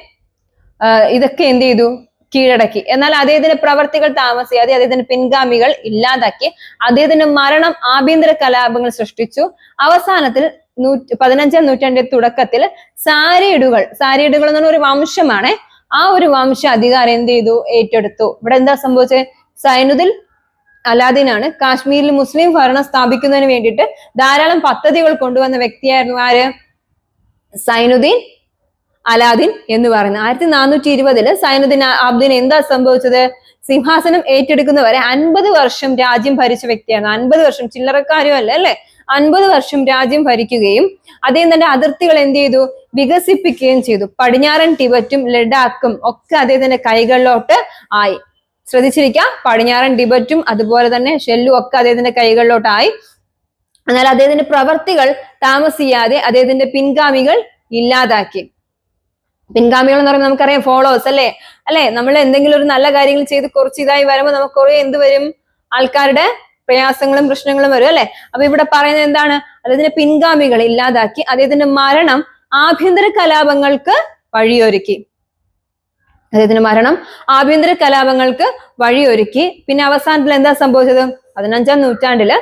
ഇതൊക്കെ എന്ത് ചെയ്തു? കീഴടക്കി. എന്നാൽ അദ്ദേഹത്തിന്റെ പ്രവർത്തികൾ താമസിയാതെ അദ്ദേഹത്തിന്റെ പിൻഗാമികൾ ഇല്ലാതാക്കി. അദ്ദേഹത്തിന്റെ മരണം ആഭ്യന്തര കലാപങ്ങൾ സൃഷ്ടിച്ചു. അവസാനത്തിൽ 15-ാം നൂറ്റാണ്ടിന്റെ തുടക്കത്തിൽ സാരിയിഡുകൾ എന്ന് പറഞ്ഞ ഒരു വംശമാണ്. ആ ഒരു വംശ അധികാരം എന്ത് ചെയ്തു? ഏറ്റെടുത്തു. ഇവിടെ എന്താ സംഭവിച്ചത്? സൈനുദ്ദീൻ അലാദീനാണ് കാശ്മീരിൽ മുസ്ലിം ഭരണം സ്ഥാപിക്കുന്നതിന് വേണ്ടിയിട്ട് ധാരാളം പദ്ധതികൾ കൊണ്ടുവന്ന വ്യക്തിയായിരുന്നു. ആര്? സൈനുദ്ദീൻ അലാദീൻ എന്ന് പറയുന്നത്. 1420 സൈനുദ്ദീൻ അബ്ദീൻ എന്താ സംഭവിച്ചത്? സിംഹാസനം ഏറ്റെടുക്കുന്നവരെ 50 വർഷം രാജ്യം ഭരിച്ച വ്യക്തിയാണ്. 50 വർഷം ചില്ലറക്കാരുമല്ല അല്ലെ. 50 വർഷം രാജ്യം ഭരിക്കുകയും അദ്ദേഹം തന്റെ അതിർത്തികൾ എന്ത് ചെയ്തു? വികസിപ്പിക്കുകയും ചെയ്തു. പടിഞ്ഞാറൻ ടിബറ്റും ലഡാക്കും ഒക്കെ അദ്ദേഹത്തിന്റെ കൈകളിലോട്ട് ആയി. ശ്രദ്ധിച്ചിരിക്കുക, പടിഞ്ഞാറൻ ടിബറ്റും അതുപോലെ തന്നെ ഷെല്ലും ഒക്കെ അദ്ദേഹത്തിന്റെ കൈകളിലോട്ടായി. എന്നാൽ അദ്ദേഹത്തിന്റെ പ്രവർത്തികൾ താമസിയാതെ അദ്ദേഹത്തിന്റെ പിൻഗാമികൾ ഇല്ലാതാക്കി. പിൻഗാമികൾ എന്ന് പറയുമ്പോൾ നമുക്കറിയാം ഫോളോവേഴ്സ് അല്ലെ. നമ്മൾ എന്തെങ്കിലും ഒരു നല്ല കാര്യങ്ങൾ ചെയ്ത് കുറച്ച് ഇതായി വരുമ്പോൾ നമുക്ക് കുറെ എന്ത് വരും? ആൾക്കാരുടെ പ്രയാസങ്ങളും പ്രശ്നങ്ങളും വരും അല്ലെ. അപ്പൊ ഇവിടെ പറയുന്നത് എന്താണ്? അദ്ദേഹത്തിന്റെ പിൻഗാമികൾ ഇല്ലാതാക്കി. അദ്ദേഹത്തിന്റെ മരണം ആഭ്യന്തര കലാപങ്ങൾക്ക് വഴിയൊരുക്കി. അദ്ദേഹത്തിന്റെ മരണം ആഭ്യന്തര കലാപങ്ങൾക്ക് വഴിയൊരുക്കി. പിന്നെ അവസാനത്തിൽ എന്താ സംഭവിച്ചത്? 15-ാം നൂറ്റാണ്ടില്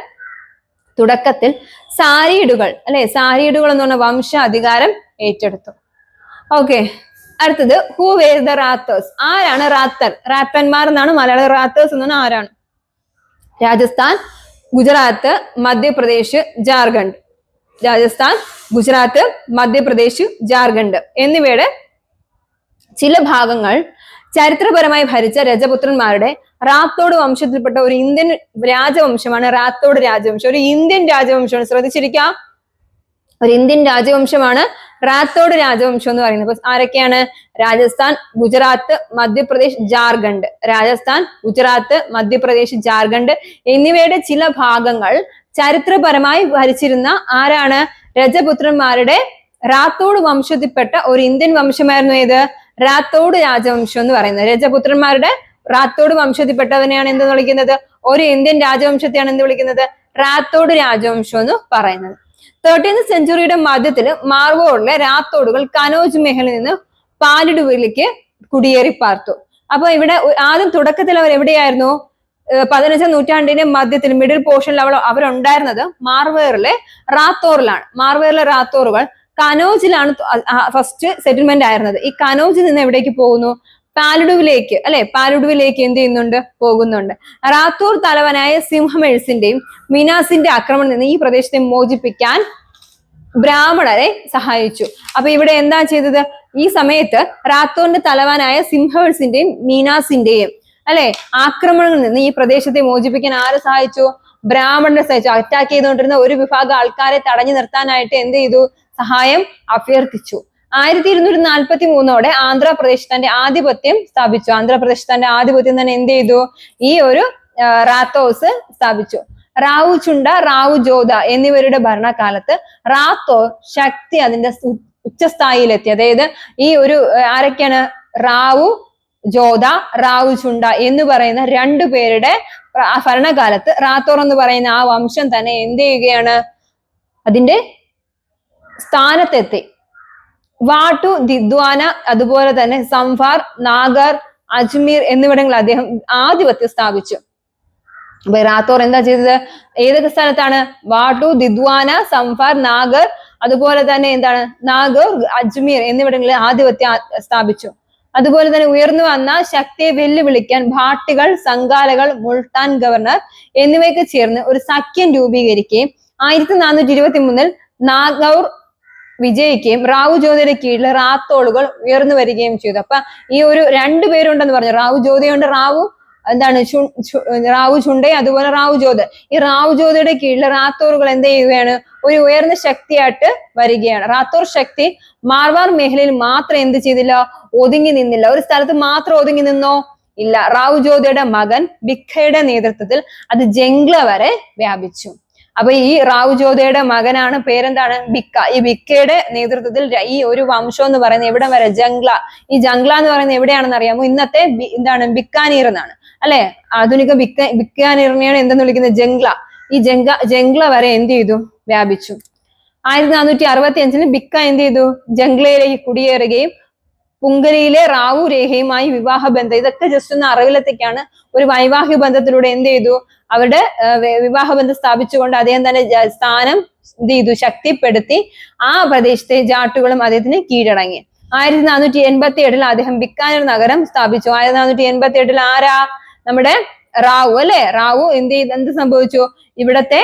തുടക്കത്തിൽ സാരിയിഡുകൾ സാരിയിഡുകൾ എന്ന് പറഞ്ഞ വംശ അധികാരം ഏറ്റെടുത്തു. ഓക്കെ, അടുത്തത് ഹൂ വേർ ദ റാത്തേഴ്സ്? ആരാണ് റാത്തർ? റാത്തന്മാർ എന്നാണ് മലയാളം. റാത്തേഴ്സ് എന്ന് പറഞ്ഞാൽ ആരാണ്? രാജസ്ഥാൻ, ഗുജറാത്ത്, മധ്യപ്രദേശ്, ജാർഖണ്ഡ്. രാജസ്ഥാൻ, ഗുജറാത്ത്, മധ്യപ്രദേശ്, ജാർഖണ്ഡ് എന്നിവയുടെ ചില ഭാഗങ്ങൾ ചരിത്രപരമായി ഭരിച്ച രജപുത്രന്മാരുടെ റാത്തോഡ് വംശത്തിൽപ്പെട്ട ഒരു ഇന്ത്യൻ രാജവംശമാണ് റാത്തോഡ് രാജവംശം. ഒരു ഇന്ത്യൻ രാജവംശമാണ്. ശ്രദ്ധിച്ചിരിക്കുക, ഒരു ഇന്ത്യൻ രാജവംശമാണ് റാത്തോഡ് രാജവംശം എന്ന് പറയുന്നത്. അപ്പൊ ആരൊക്കെയാണ്? രാജസ്ഥാൻ, ഗുജറാത്ത്, മധ്യപ്രദേശ്, ജാർഖണ്ഡ്. രാജസ്ഥാൻ, ഗുജറാത്ത്, മധ്യപ്രദേശ്, ജാർഖണ്ഡ് എന്നിവയുടെ ചില ഭാഗങ്ങൾ ചരിത്രപരമായി ഭരിച്ചിരുന്ന ആരാണ്? രജപുത്രന്മാരുടെ റാത്തോഡ് വംശത്തിൽപ്പെട്ട ഒരു ഇന്ത്യൻ വംശമായിരുന്നു ഏത്? റാത്തോഡ് രാജവംശം എന്ന് പറയുന്നത്. രജപുത്രന്മാരുടെ റാത്തോഡ് വംശത്തിൽപ്പെട്ടവനെയാണ് എന്ത് വിളിക്കുന്നത്? ഒരു ഇന്ത്യൻ രാജവംശത്തെയാണ് എന്ത് വിളിക്കുന്നത്? റാത്തോഡ് രാജവംശം എന്ന് പറയുന്നത്. 13th സെഞ്ചുറിയുടെ മധ്യത്തിൽ മാർവോറിലെ റാത്തോഡുകൾ കനോജ് മേഖലയിൽ നിന്ന് പാലിഡുവിലേക്ക് കുടിയേറി പാർത്തു. അപ്പൊ ഇവിടെ ആദ്യം തുടക്കത്തിൽ അവർ എവിടെയായിരുന്നു? 15ാം നൂറ്റാണ്ടിന്റെ മധ്യത്തിൽ മിഡിൽ പോർഷനിൽ അവരുണ്ടായിരുന്നത് മാർവേറിലെ റാത്തോറിലാണ്. മാർവേറിലെ റാത്തോറുകൾ കനോജിലാണ് ഫസ്റ്റ് സെറ്റിൽമെന്റ് ആയിരുന്നത്. ഈ കനോജിൽ നിന്ന് എവിടേക്ക് പോകുന്നു? പാലിഡുവിലേക്ക് പാലിഡുവിലേക്ക് എന്ത് ചെയ്യുന്നുണ്ട്? പോകുന്നുണ്ട്. റാത്തോർ തലവനായ സിംഹമെഴ്സിന്റെയും മിനാസിന്റെ ആക്രമണത്തിൽ നിന്ന് ഈ പ്രദേശത്തെ മോചിപ്പിക്കാൻ ബ്രാഹ്മണരെ സഹായിച്ചു. അപ്പൊ ഇവിടെ എന്താ ചെയ്തത്? ഈ സമയത്ത് റാത്തോറിന്റെ തലവനായ സിംഹമെഴ്സിന്റെയും മീനാസിന്റെയും ആക്രമണങ്ങളിൽ നിന്ന് ഈ പ്രദേശത്തെ മോചിപ്പിക്കാൻ ആരെ സഹായിച്ചു? ബ്രാഹ്മണരെ സഹായിച്ചു. അറ്റാക്ക് ചെയ്തുകൊണ്ടിരുന്ന ഒരു വിഭാഗം ആൾക്കാരെ തടഞ്ഞു നിർത്താനായിട്ട് എന്ത് ചെയ്തു? സഹായം അഭ്യർത്ഥിച്ചു. 1243 ആന്ധ്രാപ്രദേശ് തന്റെ ആധിപത്യം സ്ഥാപിച്ചു. ആന്ധ്രാപ്രദേശ് തന്റെ ആധിപത്യം തന്നെ എന്ത് ചെയ്തു? ഈ ഒരു റാത്തോസ് സ്ഥാപിച്ചു. റാവു ചുണ്ട, റാവു ജോധ എന്നിവരുടെ ഭരണകാലത്ത് റാത്തോർ ശക്തി അതിന്റെ ഉച്ചസ്ഥായിയിലെത്തി. അതായത് ഈ ഒരു ആരൊക്കെയാണ്? റാവു ജോധ, റാവു ചുണ്ട എന്ന് പറയുന്ന രണ്ടു പേരുടെ ഭരണകാലത്ത് റാത്തോർ എന്ന് പറയുന്ന ആ വംശം തന്നെ എന്ത് ചെയ്യുകയാണ്? അതിന്റെ സ്ഥാനത്തെത്തി. വാട്ടു, ദിദ്വാന, അതുപോലെ തന്നെ സംഫാർ, നാഗർ, അജ്മീർ എന്നിവിടങ്ങളിൽ അദ്ദേഹം ആധിപത്യം സ്ഥാപിച്ചു. അപ്പൊ റാത്തോർ എന്താ ചെയ്തത്? ഏതൊക്കെ സ്ഥലത്താണ്? വാട്ടു, ദിദ്വാന, സംഫാർ, നാഗർ, അതുപോലെ തന്നെ എന്താണ്? നാഗർ, അജ്മീർ എന്നിവിടങ്ങളിൽ ആധിപത്യം സ്ഥാപിച്ചു. അതുപോലെ തന്നെ ഉയർന്നു വന്ന ശക്തിയെ വെല്ലുവിളിക്കാൻ ഭാട്ടികൾ, സംഘാലകൾ, മുൾട്ടാൻ ഗവർണർ എന്നിവയൊക്കെ ചേർന്ന് ഒരു സഖ്യം രൂപീകരിക്കുകയും 1423 നാഗൗർ വിജയിക്കുകയും റാവു ജ്യോതിയുടെ കീഴിൽ റാത്തോളുകൾ ഉയർന്നു വരികയും ചെയ്തു. അപ്പൊ ഈ ഒരു രണ്ടുപേരുണ്ടെന്ന് പറഞ്ഞു. റാവു ജ്യോതിയുണ്ട്, റാവു എന്താണ് റാവു ചുണ്ടേ, അതുപോലെ റാവു ജ്യോതി. ഈ റാവു ജ്യോതിയുടെ കീഴിൽ റാത്തോറുകൾ എന്ത് ചെയ്യുകയാണ്? ഒരു ഉയർന്ന ശക്തിയായിട്ട് വരികയാണ്. റാത്തോർ ശക്തി മാർവാർ മേഖലയിൽ മാത്രം എന്ത് ചെയ്തില്ല? ഒതുങ്ങി നിന്നില്ല. ഒരു സ്ഥലത്ത് മാത്രം ഒതുങ്ങി നിന്നോ? ഇല്ല. റാവു ജ്യോതിയുടെ മകൻ ബിക്കയുടെ നേതൃത്വത്തിൽ അത് ജംഗ്ല വരെ വ്യാപിച്ചു. അപ്പൊ ഈ റാവു ജ്യോതിയുടെ മകനാണ്, പേരെന്താണ്? ബിക്ക. ഈ ബിക്കയുടെ നേതൃത്വത്തിൽ ഈ ഒരു വംശം എന്ന് പറയുന്നത് എവിടെ വരെ? ജംഗ്ല. ഈ ജംഗ്ല എന്ന് പറയുന്നത് എവിടെയാണെന്ന് അറിയാമോ? ഇന്നത്തെ എന്താണ്? ബിക്കാനീർ എന്നാണ് ആധുനിക ബിക്കാനീറിനെയാണ് എന്തെന്ന് വിളിക്കുന്നത്? ജംഗ്ല. ഈ ജംഗ്ല വരെ എന്ത് ചെയ്തു? വ്യാപിച്ചു. 1465 ബിക്ക എന്ത് ചെയ്തു? ജംഗ്ലയിലേക്ക് കുടിയേറുകയും പുങ്കലിയിലെ റാവു രേഖയുമായി വിവാഹബന്ധം. ഇതൊക്കെ ജസ്റ്റ് ഒന്ന് അറിവിലെത്തിക്കാണ്. ഒരു വൈവാഹിക ബന്ധത്തിലൂടെ എന്ത് ചെയ്തു, അവരുടെ വിവാഹബന്ധം സ്ഥാപിച്ചുകൊണ്ട് അദ്ദേഹം തന്നെ സ്ഥാനം എന്ത് ചെയ്തു, ശക്തിപ്പെടുത്തി. ആ പ്രദേശത്തെ ജാട്ടുകളും അദ്ദേഹത്തിന് കീഴടങ്ങി. 1487 അദ്ദേഹം ബിക്കാനീർ നഗരം സ്ഥാപിച്ചു. 1487 ആരാ, നമ്മുടെ റാവു അല്ലെ. റാവു എന്ത് സംഭവിച്ചു, ഇവിടത്തെ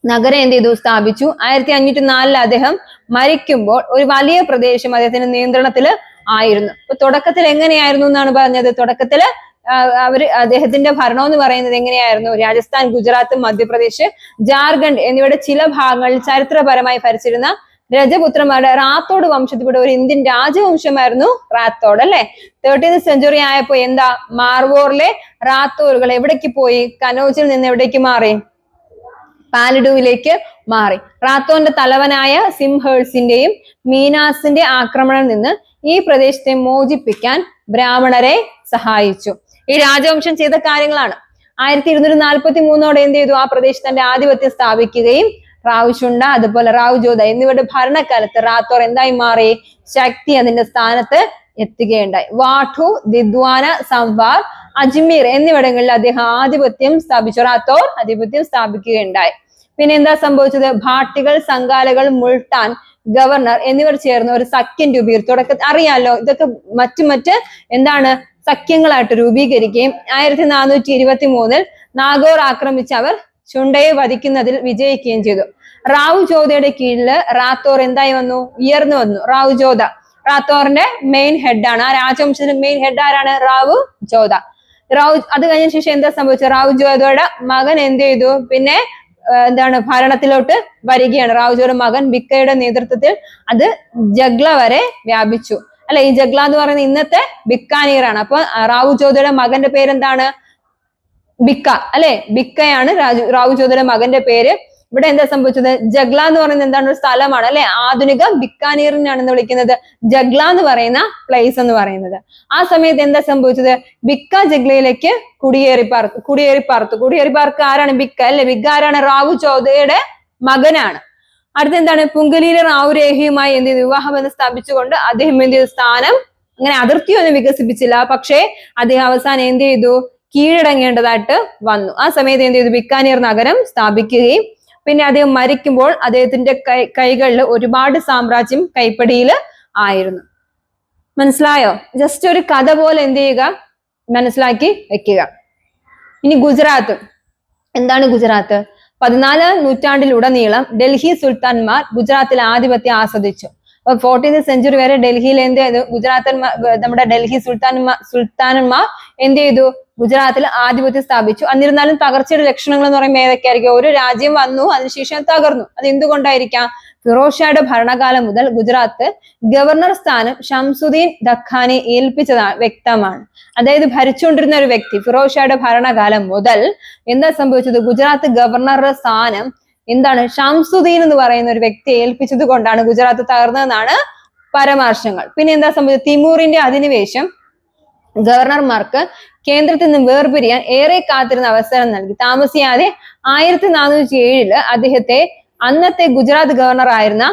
നഗരം എന്ത് ചെയ്തു, സ്ഥാപിച്ചു. 1504 അദ്ദേഹം മരിക്കുമ്പോൾ ഒരു വലിയ പ്രദേശം അദ്ദേഹത്തിന്റെ നിയന്ത്രണത്തിൽ ആയിരുന്നു. അപ്പൊ തുടക്കത്തിൽ എങ്ങനെയായിരുന്നു എന്നാണ് പറഞ്ഞത്. തുടക്കത്തില് അദ്ദേഹത്തിന്റെ ഭരണം എന്ന് പറയുന്നത് എങ്ങനെയായിരുന്നു, രാജസ്ഥാൻ, ഗുജറാത്ത്, മധ്യപ്രദേശ്, ജാർഖണ്ഡ് എന്നിവയുടെ ചില ഭാഗങ്ങളിൽ ചരിത്രപരമായി ഭരിച്ചിരുന്ന രജപുത്രന്മാരുടെ റാത്തോഡ് വംശത്തിൽപ്പെട്ട ഒരു ഇന്ത്യൻ രാജവംശമായിരുന്നു റാത്തോഡ് അല്ലെ. 13th സെഞ്ചുറി ആയപ്പോ എന്താ, മാർവോറിലെ റാത്തോറുകൾ എവിടേക്ക് പോയി, കനോജിൽ നിന്ന് എവിടേക്ക് മാറി, പാലഡുവിലേക്ക് മാറി. റാത്തോന്റെ തലവനായ സിംഹേഴ്സിന്റെയും മീനാസിന്റെ ആക്രമണത്തിൽ നിന്ന് ഈ പ്രദേശത്തെ മോചിപ്പിക്കാൻ ബ്രാഹ്മണരെ സഹായിച്ചു. ഈ രാജവംശം ചെയ്ത കാര്യങ്ങളാണ്. 1243 എന്ത് ചെയ്തു, ആ പ്രദേശത്ത് തന്റെ ആധിപത്യം സ്ഥാപിക്കുകയും റാവു ശുണ്ട അതുപോലെ റാവു ജോധ എന്നിവരുടെ ഭരണകാലത്ത് റാത്തോർ എന്തായി മാറി, ശക്തി അതിന്റെ സ്ഥാനത്ത് എത്തുകയുണ്ടായി. വാഠു, ദിദ്വാന, സംവാർ, അജ്മീർ എന്നിവിടങ്ങളിൽ അദ്ദേഹം ആധിപത്യം സ്ഥാപിച്ചു. റാത്തോർ ആധിപത്യം സ്ഥാപിക്കുകയുണ്ടായി. പിന്നെ എന്താ സംഭവിച്ചത്, ഭാട്ടികൾ, സംഗാലകൾ, മുൾട്ടാൻ ഗവർണർ എന്നിവർ ചേർന്ന് ഒരു സഖ്യം തുടക്കത്തിൽ അറിയാലോ, ഇതൊക്കെ മറ്റ് എന്താണ് സഖ്യങ്ങളായിട്ട് രൂപീകരിക്കുകയും 1423 നാഗോർ ആക്രമിച്ച് അവർ ശുണ്ടയെ വധിക്കുന്നതിൽ വിജയിക്കുകയും ചെയ്തു. റാവു ജോധയുടെ കീഴില് റാത്തോർ എന്തായി വന്നു, ഉയർന്നു വന്നു. റാവു ജോധ റാത്തോറിന്റെ മെയിൻ ഹെഡാണ്. ആ രാജവംശത്തിന്റെ മെയിൻ ഹെഡ് ആരാണ്, റാവു ജോധ. അത് കഴിഞ്ഞ ശേഷം എന്താ സംഭവിച്ചത്, റാവു ജോധയുടെ മകൻ എന്ത് ചെയ്തു, പിന്നെ ഭരണത്തിലോട്ട് വരികയാണ്. റാവു ജോധയുടെ മകൻ ബിക്കയുടെ നേതൃത്വത്തിൽ അത് ജഗ്ല വരെ വ്യാപിച്ചു അല്ലെ. ഈ ജഗ്ല എന്ന് പറയുന്നത് ഇന്നത്തെ ബിക്കാനീറാണ്. അപ്പൊ റാവു ജോധയുടെ മകന്റെ പേരെന്താണ്, ബിക്ക അല്ലെ. ബിക്കയാണ് റാവു ജോധയുടെ മകന്റെ പേര്. ഇവിടെ എന്താ സംഭവിച്ചത്, ജഗ്ല എന്ന് പറയുന്നത് എന്താണ്, ഒരു സ്ഥലമാണ് അല്ലെ. ആധുനിക ബിക്കാനീറിനാണെന്ന് വിളിക്കുന്നത് ജഗ്ല എന്ന് പറയുന്ന പ്ലേസ് എന്ന് പറയുന്നത്. ആ സമയത്ത് എന്താ സംഭവിച്ചത്, ബിക്ക ജഗ്ലയിലേക്ക് കുടിയേറി പാർത്തു. ആരാണ്, ബിക്ക അല്ലെ. ബിക്ക ആരാണ്, റാവു ജോധയുടെ മകനാണ്. അടുത്ത എന്താണ്, പുങ്കലിയിലെ റാവു രേഖയുമായി എന്ത് ചെയ്തു, വിവാഹബന്ധം സ്ഥാപിച്ചുകൊണ്ട് അദ്ദേഹം എന്ത് ചെയ്തു, സ്ഥാനം അങ്ങനെ അതിർത്തിയൊന്നും വികസിപ്പിച്ചില്ല. പക്ഷേ അദ്ദേഹം അവസാനം എന്ത് ചെയ്തു, കീഴടങ്ങേണ്ടതായിട്ട് വന്നു. ആ സമയത്ത് എന്ത് ചെയ്തു, ബിക്കാനീർ നഗരം സ്ഥാപിക്കുകയും പിന്നെ അദ്ദേഹം മരിക്കുമ്പോൾ അദ്ദേഹത്തിന്റെ കൈകളിൽ ഒരുപാട് സാമ്രാജ്യം കൈപ്പടിയിൽ ആയിരുന്നു. മനസ്സിലായോ? ജസ്റ്റ് ഒരു കഥ പോലെ എന്ത് ചെയ്യുക, മനസ്സിലാക്കി വെക്കുക. ഇനി ഗുജറാത്ത് എന്താണ്. ഗുജറാത്ത് 14ാം നൂറ്റാണ്ടിലുടനീളം ഡൽഹി സുൽത്താൻമാർ ഗുജറാത്തിൽ ആധിപത്യം ആസ്വദിച്ചു. അപ്പൊ 14th സെഞ്ചുറി വരെ ഡൽഹിയിൽ എന്ത് ചെയ്തു, നമ്മുടെ ഡൽഹി സുൽത്താനന്മാർ എന്ത് ചെയ്തു, ഗുജറാത്തിൽ ആധിപത്യം സ്ഥാപിച്ചു. എന്നിരുന്നാലും തകർച്ചയുടെ ലക്ഷണങ്ങൾ എന്ന് പറയുമ്പോൾ ഏതൊക്കെയായിരിക്കും, ഒരു രാജ്യം വന്നു അതിനുശേഷം തകർന്നു. അത് എന്തുകൊണ്ടായിരിക്കാം, ഫിറോസ് ഷായുടെ ഭരണകാലം മുതൽ ഗുജറാത്ത് ഗവർണർ സ്ഥാനം ഷംസുദ്ദീൻ ദഖാനെ ഏൽപ്പിച്ചതാണ് വ്യക്തമാണ്. അതായത് ഭരിച്ചുകൊണ്ടിരുന്ന ഒരു വ്യക്തി ഫിറോസ് ഷായുടെ ഭരണകാലം മുതൽ എന്താ സംഭവിച്ചത്, ഗുജറാത്ത് ഗവർണറുടെ സ്ഥാനം എന്താണ് ഷംസുദ്ദീൻ എന്ന് പറയുന്ന ഒരു വ്യക്തിയെ ഏൽപ്പിച്ചത് കൊണ്ടാണ് ഗുജറാത്ത് തകർന്നതെന്നാണ് പരാമർശങ്ങൾ. പിന്നെ എന്താ സംഭവിച്ചത്, തിമൂറിന്റെ അധിനിവേശം ഗവർണർമാർക്ക് കേന്ദ്രത്തിൽ നിന്ന് വേർപിരിയാൻ ഏറെ കാത്തിരുന്ന അവസരം നൽകി. താമസിയാതെ 1407 അദ്ദേഹത്തെ അന്നത്തെ ഗുജറാത്ത് ഗവർണർ ആയിരുന്ന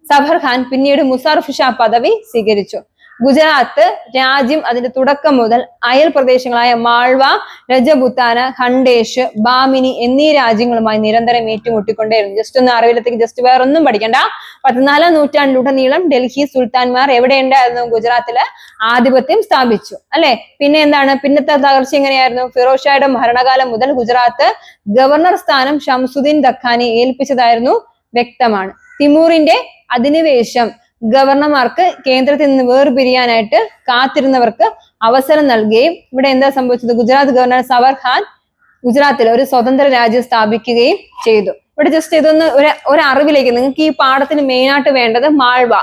സഫർ ഖാൻ പിന്നീട് മുസാർഫ് ഷാ പദവി സ്വീകരിച്ചു. ഗുജറാത്ത് രാജ്യം അതിന്റെ തുടക്കം മുതൽ അയൽ പ്രദേശങ്ങളായ മാൾവ, രജപുത്താന, ഖണ്ഡേഷ്, ബാമിനി എന്നീ രാജ്യങ്ങളുമായി നിരന്തരം ഏറ്റുമുട്ടിക്കൊണ്ടേയിരുന്നു. ജസ്റ്റ് ഒന്ന് അറിവിലത്തേക്ക്, ജസ്റ്റ് വേറൊന്നും പഠിക്കണ്ട. 14ാം നൂറ്റാണ്ടിലുടനീളം ഡൽഹി സുൽത്താൻമാർ എവിടെയുണ്ടായിരുന്നു, ഗുജറാത്തില് ആധിപത്യം സ്ഥാപിച്ചു അല്ലെ. പിന്നെ എന്താണ്, പിന്നത്തെ തകർച്ച എങ്ങനെയായിരുന്നു, ഫിറോസ് ഷായുടെ ഭരണകാലം മുതൽ ഗുജറാത്ത് ഗവർണർ സ്ഥാനം ഷംസുദ്ദീൻ ദഖാനെ ഏൽപ്പിച്ചതായിരുന്നു വ്യക്തമാണ്. തിമൂറിന്റെ അധിനിവേശം ഗവർണർമാർക്ക് കേന്ദ്രത്തിൽ നിന്ന് വേർപിരിയാനായിട്ട് കാത്തിരുന്നവർക്ക് അവസരം നൽകുകയും ഇവിടെ എന്താ സംഭവിച്ചത്, ഗുജറാത്ത് ഗവർണർ സഫർ ഖാൻ ഗുജറാത്തിൽ ഒരു സ്വതന്ത്ര രാജ്യം സ്ഥാപിക്കുകയും ചെയ്തു. ഇവിടെ ജസ്റ്റ് ഇതൊന്ന് ഒരു അറിവിലേക്ക്, നിങ്ങൾക്ക് ഈ പാഠത്തിന് മെയിൻ ആയിട്ട് വേണ്ടത് മാൾവ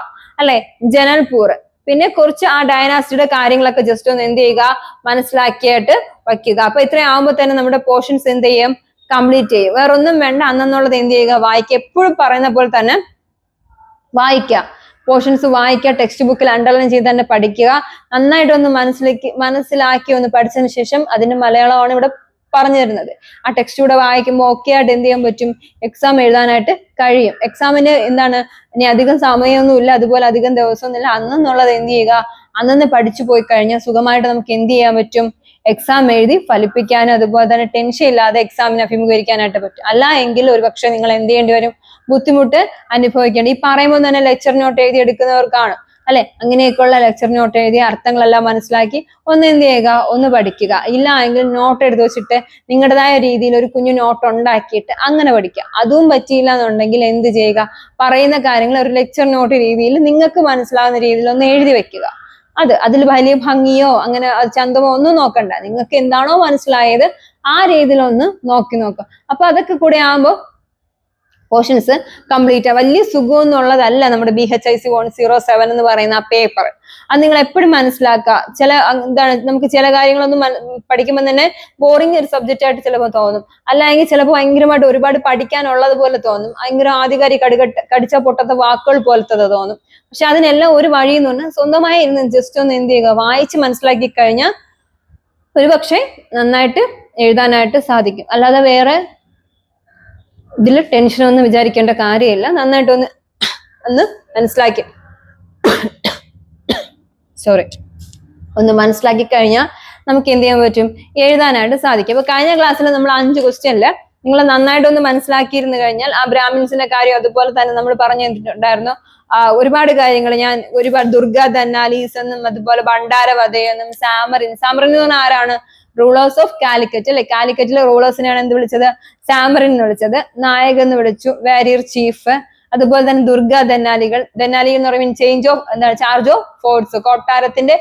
അല്ലെ, ജനൽപൂർ, പിന്നെ കുറച്ച് ആ ഡയനാസ്റ്റിയുടെ കാര്യങ്ങളൊക്കെ ജസ്റ്റ് ഒന്ന് എന്ത് ചെയ്യുക, മനസ്സിലാക്കിയായിട്ട് വയ്ക്കുക. അപ്പൊ ഇത്രയും ആകുമ്പോൾ തന്നെ നമ്മുടെ പോർഷൻസ് എന്ത് ചെയ്യും, കംപ്ലീറ്റ് ചെയ്യും. വേറെ ഒന്നും വേണ്ട, അന്നെന്നുള്ളത് എന്ത് ചെയ്യുക, വായിക്കുക. എപ്പോഴും പറയുന്ന പോലെ തന്നെ വായിക്കുക, പോർഷൻസ് വായിക്കുക, ടെക്സ്റ്റ് ബുക്കിൽ അണ്ടർലൈൻ ചെയ്ത് തന്നെ പഠിക്കുക. നന്നായിട്ടൊന്ന് മനസ്സിലാക്കി ഒന്ന് പഠിച്ചതിന് ശേഷം അതിന്റെ മലയാളമാണ് ഇവിടെ പറഞ്ഞു തരുന്നത്. ആ ടെക്സ്റ്റ് കൂടെ വായിക്കുമ്പോൾ ഓക്കെ ആയിട്ട് എന്ത് ചെയ്യാൻ പറ്റും, എക്സാം എഴുതാനായിട്ട് കഴിയും. എക്സാമിന് എന്താണ് ഇനി അധികം സമയമൊന്നുമില്ല, അതുപോലെ അധികം ദിവസമൊന്നുമില്ല. അന്നെന്നുള്ളത് എന്ത് ചെയ്യുക, അന്നന്ന് പഠിച്ചു പോയി കഴിഞ്ഞാൽ സുഖമായിട്ട് നമുക്ക് എന്ത് ചെയ്യാൻ പറ്റും, എക്സാം എഴുതി ഫലിപ്പിക്കാനും അതുപോലെ തന്നെ ടെൻഷൻ ഇല്ലാതെ എക്സാമിനെ അഭിമുഖീകരിക്കാനായിട്ട് പറ്റും. അല്ല എങ്കിൽ ഒരുപക്ഷെ നിങ്ങൾ എന്ത് ചെയ്യേണ്ടി വരും, ബുദ്ധിമുട്ട് അനുഭവിക്കേണ്ടി. ഈ പറയുമ്പോൾ തന്നെ ലെക്ചർ നോട്ട് എഴുതി എടുക്കുന്നവർക്കാണ് അല്ലെ, അങ്ങനെയൊക്കെയുള്ള ലെക്ചർ നോട്ട് എഴുതി അർത്ഥങ്ങളെല്ലാം മനസ്സിലാക്കി ഒന്ന് എന്ത് ചെയ്യുക, ഒന്ന് പഠിക്കുക. ഇല്ല എങ്കിൽ നോട്ട് എടുത്ത് വെച്ചിട്ട് നിങ്ങളുടേതായ രീതിയിൽ ഒരു കുഞ്ഞു നോട്ട് ഉണ്ടാക്കിയിട്ട് അങ്ങനെ പഠിക്കുക. അതും പറ്റിയില്ല എന്നുണ്ടെങ്കിൽ എന്ത് ചെയ്യുക, പറയുന്ന കാര്യങ്ങൾ ഒരു ലെക്ചർ നോട്ട് രീതിയിൽ നിങ്ങൾക്ക് മനസ്സിലാകുന്ന രീതിയിൽ ഒന്ന് എഴുതി വെക്കുക. അതിൽ വലിയ ഭംഗിയോ അങ്ങനെ ചന്തമോ ഒന്നും നോക്കണ്ട, നിങ്ങൾക്ക് എന്താണോ മനസ്സിലായത് ആ രീതിയിൽ ഒന്ന് നോക്കി നോക്കുക. അപ്പൊ അതൊക്കെ കൂടെ ആകുമ്പോൾ പോർഷൻസ് കംപ്ലീറ്റ് ആ. വലിയ സുഖം എന്നുള്ളതല്ല നമ്മുടെ BHIC 107 എന്ന് പറയുന്ന ആ പേപ്പർ. അത് നിങ്ങൾ എപ്പോഴും മനസ്സിലാക്കുക. എന്താണ് നമുക്ക് ചില കാര്യങ്ങളൊന്നും പഠിക്കുമ്പോൾ തന്നെ ബോറിംഗ് ഒരു സബ്ജക്റ്റ് ആയിട്ട് ചിലപ്പോൾ തോന്നും, അല്ലെങ്കിൽ ചിലപ്പോൾ ഭയങ്കരമായിട്ട് ഒരുപാട് പഠിക്കാനുള്ളത് പോലെ തോന്നും, ഭയങ്കര ആധികാരി കടിച്ച പൊട്ടത്ത വാക്കുകൾ പോലത്തത് തോന്നും. പക്ഷെ അതിനെല്ലാം ഒരു വഴി എന്ന് പറഞ്ഞാൽ സ്വന്തമായി ഇരുന്ന് ജസ്റ്റ് ഒന്ന് എന്ത് ചെയ്യുക, വായിച്ച് മനസ്സിലാക്കി കഴിഞ്ഞാൽ ഒരുപക്ഷെ നന്നായിട്ട് എഴുതാനായിട്ട് സാധിക്കും. അല്ലാതെ വേറെ ഇതിൽ ടെൻഷനൊന്നും വിചാരിക്കേണ്ട കാര്യമില്ല. നന്നായിട്ട് ഒന്ന് മനസ്സിലാക്കി ഒന്ന് മനസ്സിലാക്കി കഴിഞ്ഞാൽ നമുക്ക് എന്ത് ചെയ്യാൻ പറ്റും, എഴുതാനായിട്ട് സാധിക്കും. അപ്പൊ കഴിഞ്ഞ ക്ലാസ്സിൽ നമ്മൾ 5 ക്വസ്റ്റ്യനില് നിങ്ങൾ നന്നായിട്ടൊന്ന് മനസ്സിലാക്കിയിരുന്നു കഴിഞ്ഞാൽ ആ ബ്രാഹ്മിൻസിന്റെ കാര്യം അതുപോലെ തന്നെ നമ്മൾ പറഞ്ഞു തന്നിട്ടുണ്ടായിരുന്നു. ഒരുപാട് കാര്യങ്ങൾ ഞാൻ ഒരുപാട് ദുർഗാ ധന്നാലീസ് എന്നും അതുപോലെ ഭണ്ഡാരവധയെന്നും സാമറിൻ എന്ന് പറഞ്ഞാൽ ആരാണ്, റൂളേഴ്സ് ഓഫ് കാലിക്കറ്റ് അല്ലെ. കാലിക്കറ്റിലെ റൂളേഴ്സിനെയാണ് എന്ത് വിളിച്ചത്, സാമറിൻ എന്ന് വിളിച്ചത്. നായക് എന്ന് വിളിച്ചു, വാരിയർ ചീഫ്. അതുപോലെ തന്നെ ദുർഗാ ധന്നാലി എന്ന് പറയുമ്പോൾ ചാർജ് ഓഫ് ഫോർട്സ്, കൊട്ടാരത്തിന്റെ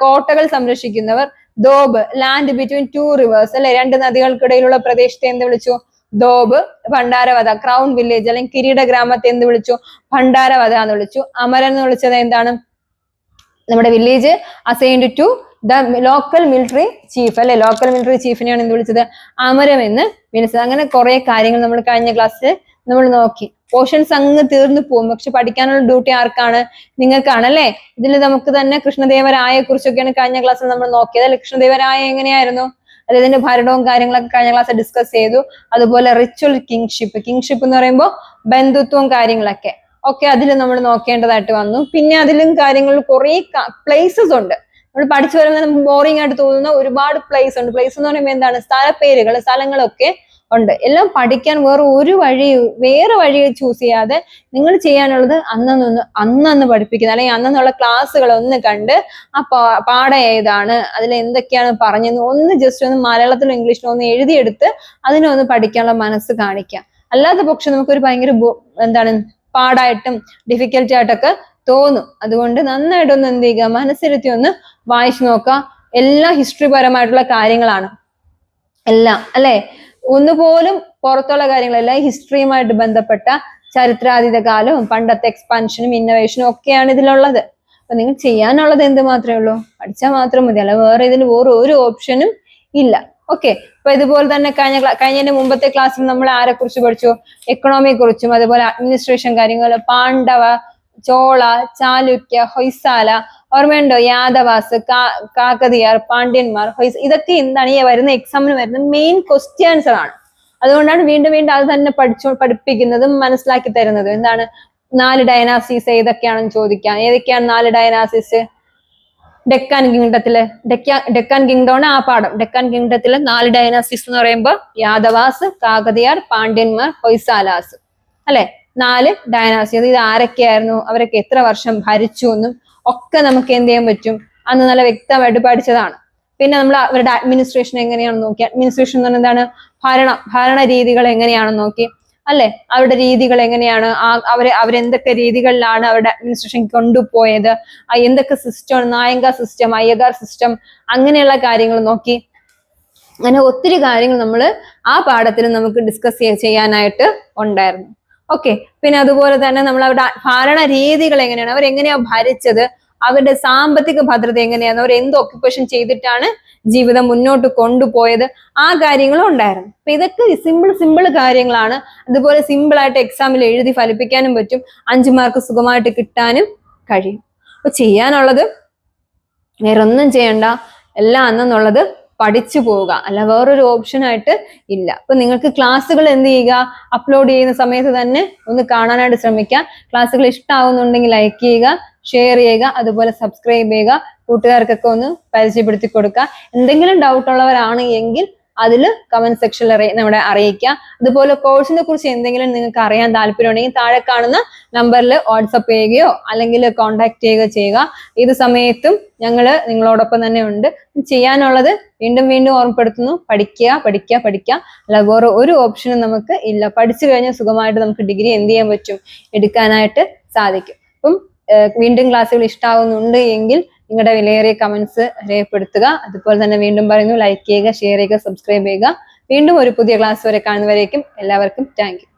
കോട്ടകൾ സംരക്ഷിക്കുന്നവർ. ദോബ്, ലാൻഡ് ബിറ്റ്വീൻ 2 റിവേഴ്സ് അല്ലെ, 2 നദികൾക്കിടയിലുള്ള പ്രദേശത്തെ എന്ത് വിളിച്ചു, ദോബ്. ഭണ്ഡാരവധ, ക്രൗൺ വില്ലേജ് അല്ലെങ്കിൽ കിരീട ഗ്രാമത്തെ എന്ത് വിളിച്ചു, ഭണ്ഡാരവധ എന്ന് വിളിച്ചു. അമരൻ എന്ന് വിളിച്ചത് എന്താണ്, നമ്മുടെ village assigned to the local military chief അല്ലെ, ലോക്കൽ മിലിറ്ററി ചീഫിനെയാണ് എന്ത് വിളിച്ചത്, അമരം എന്ന് വിളിച്ചത്. അങ്ങനെ കുറെ കാര്യങ്ങൾ നമ്മൾ കഴിഞ്ഞ ക്ലാസ്സിൽ നമ്മൾ നോക്കി. പോർഷൻസ് അങ്ങ് തീർന്നു പോകും, പക്ഷെ പഠിക്കാനുള്ള ഡ്യൂട്ടി ആർക്കാണ്, നിങ്ങൾക്കാണ് അല്ലെ. ഇതിൽ നമുക്ക് തന്നെ കൃഷ്ണദേവരായയെ കുറിച്ചൊക്കെയാണ് കഴിഞ്ഞ ക്ലാസ്സിൽ നമ്മൾ നോക്കിയത് അല്ലെ. കൃഷ്ണദേവരായ എങ്ങനെയായിരുന്നു, ഇതിന്റെ ഭരണവും കാര്യങ്ങളൊക്കെ കഴിഞ്ഞ ക്ലാസ് ഡിസ്കസ് ചെയ്തു. അതുപോലെ റിച്വൽ കിങ്ഷിപ്പ് എന്ന് പറയുമ്പോൾ ബന്ധുത്വവും കാര്യങ്ങളൊക്കെ അതിൽ നമ്മൾ നോക്കേണ്ടതായിട്ട് വന്നു. പിന്നെ അതിലും കാര്യങ്ങൾ കുറെ പ്ലേസസ് ഉണ്ട്. നമ്മൾ പഠിച്ചു വരുമ്പോൾ നമുക്ക് ബോറിംഗ് ആയിട്ട് തോന്നുന്ന ഒരുപാട് പ്ലേസ് ഉണ്ട്. പ്ലേസ് എന്ന് പറയുമ്പോൾ എന്താണ്, സ്ഥലങ്ങളൊക്കെ ഉണ്ട്. എല്ലാം പഠിക്കാൻ വേറെ വഴി ചൂസ് ചെയ്യാതെ നിങ്ങൾ ചെയ്യാനുള്ളത് അന്നന്ന് പഠിപ്പിക്കുന്നത് അല്ലെങ്കിൽ അന്നുള്ള ക്ലാസ്സുകൾ ഒന്ന് കണ്ട് ആ പാഠം ഏതാണ്, അതിൽ എന്തൊക്കെയാണ് പറഞ്ഞതെന്ന് ഒന്ന് ജസ്റ്റ് ഒന്ന് മലയാളത്തിലും ഇംഗ്ലീഷിലും ഒന്ന് എഴുതിയെടുത്ത് അതിനൊന്ന് പഠിക്കാനുള്ള മനസ്സ് കാണിക്കാം. അല്ലാത്ത പക്ഷെ നമുക്കൊരു ഭയങ്കര പാടായിട്ടും ഡിഫിക്കൽട്ടി ആയിട്ടൊക്കെ തോന്നും. അതുകൊണ്ട് നന്നായിട്ടൊന്ന് എന്ത് ചെയ്യുക, മനസ്സിരുത്തി ഒന്ന് വായിച്ചു നോക്കുക. എല്ലാം ഹിസ്റ്ററി പരമായിട്ടുള്ള കാര്യങ്ങളാണ് എല്ലാം അല്ലെ. ഒന്നുപോലും പുറത്തുള്ള കാര്യങ്ങളെല്ലാം ഹിസ്റ്ററിയുമായിട്ട് ബന്ധപ്പെട്ട ചരിത്രാതീത കാലവും പണ്ടത്തെ എക്സ്പാൻഷനും ഇന്നോവേഷനും ഒക്കെയാണ് ഇതിലുള്ളത്. അപ്പൊ നിങ്ങൾ ചെയ്യാനുള്ളത് എന്ത് മാത്രമേ ഉള്ളൂ, പഠിച്ചാൽ മാത്രം മതി, അല്ല വേറെ ഇതിന് ഒരു ഓപ്ഷനും ഇല്ല. ഓക്കെ. അപ്പൊ ഇതുപോലെ തന്നെ കഴിഞ്ഞതിന്റെ മുമ്പത്തെ ക്ലാസ്സിൽ നമ്മൾ ആരെ കുറിച്ച് പഠിച്ചു, എക്കണോമിയെ കുറിച്ചും അതുപോലെ അഡ്മിനിസ്ട്രേഷൻ കാര്യങ്ങൾ, പാണ്ഡവ, ചോള, ചാലുക്യ, ഹൊയ്സാല, ഓർമ്മയുണ്ടോ, യാദവാസ്, കാക്കതിയാർ, പാണ്ഡ്യന്മാർ, ഇതൊക്കെ എന്താണ് ഈ വരുന്ന എക്സാമിന് വരുന്ന മെയിൻ ക്വസ്റ്റ്യൻസ് ആണ്. അതുകൊണ്ടാണ് വീണ്ടും അത് തന്നെ പഠിപ്പിക്കുന്നതും മനസ്സിലാക്കി തരുന്നതും. എന്താണ് 4 ഡൈനാസിസ് ഏതൊക്കെയാണെന്ന് ചോദിക്കാം. ഏതൊക്കെയാണ് 4 ഡൈനാസിസ്? ഡെക്കാൻ കിങ്ഡമാണ് ആ പാഠം. ഡെക്കാൻ കിങ്ഡത്തിലെ 4 ഡൈനാസിസ് എന്ന് പറയുമ്പോൾ യാദവാസ്, കാകതിയാർ, പാണ്ഡ്യന്മാർ, ഹൊയ്സാലാസ് അല്ലെ. 4 ഡൈനാസിസ്. ഇത് ആരൊക്കെയായിരുന്നു, അവരൊക്കെ എത്ര വർഷം ഭരിച്ചു എന്നും ഒക്കെ നമുക്ക് എന്ത് ചെയ്യാൻ പറ്റും, അന്ന് നല്ല വ്യക്തമായിട്ട് പഠിച്ചതാണ്. പിന്നെ നമ്മൾ അവരുടെ അഡ്മിനിസ്ട്രേഷൻ എങ്ങനെയാണെന്ന് നോക്കി. അഡ്മിനിസ്ട്രേഷൻ എന്ന് പറഞ്ഞാൽ എന്താണ്, ഭരണ രീതികൾ എങ്ങനെയാണെന്ന് നോക്കി അല്ലെ. അവരുടെ രീതികൾ എങ്ങനെയാണ്, അവരെന്തൊക്കെ രീതികളിലാണ് അവരുടെ അഡ്മിനിസ്ട്രേഷൻ കൊണ്ടുപോയത്, എന്തൊക്കെ സിസ്റ്റമാണ്, നായങ്ക സിസ്റ്റം, അയ്യഗാർ സിസ്റ്റം, അങ്ങനെയുള്ള കാര്യങ്ങൾ നോക്കി. അങ്ങനെ ഒത്തിരി കാര്യങ്ങൾ നമ്മൾ ആ പാഠത്തിൽ നമുക്ക് ഡിസ്കസ് ചെയ്യാനായിട്ട് ഉണ്ടായിരുന്നു. ഓക്കെ. പിന്നെ അതുപോലെ തന്നെ നമ്മൾ അവരുടെ ഭരണ രീതികൾ എങ്ങനെയാണ്, അവരെങ്ങനെയാ ഭരിച്ചത്, അവരുടെ സാമ്പത്തിക ഭദ്രത എങ്ങനെയാണ്, അവർ എന്ത് ഓക്യുപ്പേഷൻ ചെയ്തിട്ടാണ് ജീവിതം മുന്നോട്ട് കൊണ്ടുപോയത്, ആ കാര്യങ്ങളും ഉണ്ടായിരുന്നു. അപ്പൊ ഇതൊക്കെ സിമ്പിൾ കാര്യങ്ങളാണ്. അതുപോലെ സിമ്പിൾ ആയിട്ട് എക്സാമിൽ എഴുതി ഫലിപ്പിക്കാനും പറ്റും, 5 മാർക്ക് സുഖമായിട്ട് കിട്ടാനും കഴിയും. അപ്പൊ ചെയ്യാനുള്ളത് വേറൊന്നും ചെയ്യണ്ട, എല്ലാം അന്നെന്നുള്ളത് പഠിച്ചു പോവുക, അല്ല വേറൊരു ഓപ്ഷൻ ആയിട്ട് ഇല്ല. അപ്പൊ നിങ്ങൾക്ക് ക്ലാസ്സുകൾ എന്ത് ചെയ്യുക, അപ്ലോഡ് ചെയ്യുന്ന സമയത്ത് തന്നെ ഒന്ന് കാണാനായിട്ട് ശ്രമിക്കുക. ക്ലാസ്സുകൾ ഇഷ്ടമാവുന്നുണ്ടെങ്കിൽ ലൈക്ക് ചെയ്യുക, ഷെയർ ചെയ്യുക, അതുപോലെ സബ്സ്ക്രൈബ് ചെയ്യുക, കൂട്ടുകാർക്കൊക്കെ ഒന്ന് പരിചയപ്പെടുത്തി കൊടുക്കുക. എന്തെങ്കിലും ഡൗട്ട് ഉള്ളവരാണ് എങ്കിൽ അതിൽ കമന്റ് സെക്ഷനിൽ നമ്മുടെ അറിയിക്കുക. അതുപോലെ കോഴ്സിനെ കുറിച്ച് എന്തെങ്കിലും നിങ്ങൾക്ക് അറിയാൻ താല്പര്യമുണ്ടെങ്കിൽ താഴെ കാണുന്ന നമ്പറിൽ വാട്സപ്പ് ചെയ്യുകയോ അല്ലെങ്കിൽ കോൺടാക്ട് ചെയ്യുകയോ ചെയ്യുക. ഏത് സമയത്തും ഞങ്ങൾ നിങ്ങളോടൊപ്പം തന്നെ ഉണ്ട്. ചെയ്യാനുള്ളത് വീണ്ടും വീണ്ടും ഓർമ്മപ്പെടുത്തുന്നു, പഠിക്കുക പഠിക്കുക പഠിക്കുക, അല്ല വേറെ ഒരു ഓപ്ഷനും നമുക്ക് ഇല്ല. പഠിച്ചു കഴിഞ്ഞാൽ സുഖമായിട്ട് നമുക്ക് ഡിഗ്രി എന്ത് ചെയ്യാൻ പറ്റും, എടുക്കാനായിട്ട് സാധിക്കും. അപ്പം വീണ്ടും ക്ലാസ്സുകൾ ഇഷ്ടമാവുന്നുണ്ട് എങ്കിൽ നിങ്ങളുടെ വിലയേറിയ കമന്റ്സ് രേഖപ്പെടുത്തുക. അതുപോലെ തന്നെ വീണ്ടും പറയുന്നു, ലൈക്ക് ചെയ്യുക, ഷെയർ ചെയ്യുക, സബ്സ്ക്രൈബ് ചെയ്യുക. വീണ്ടും ഒരു പുതിയ ക്ലാസ് വരെ കാണുന്നവരേക്കും എല്ലാവർക്കും താങ്ക് യു.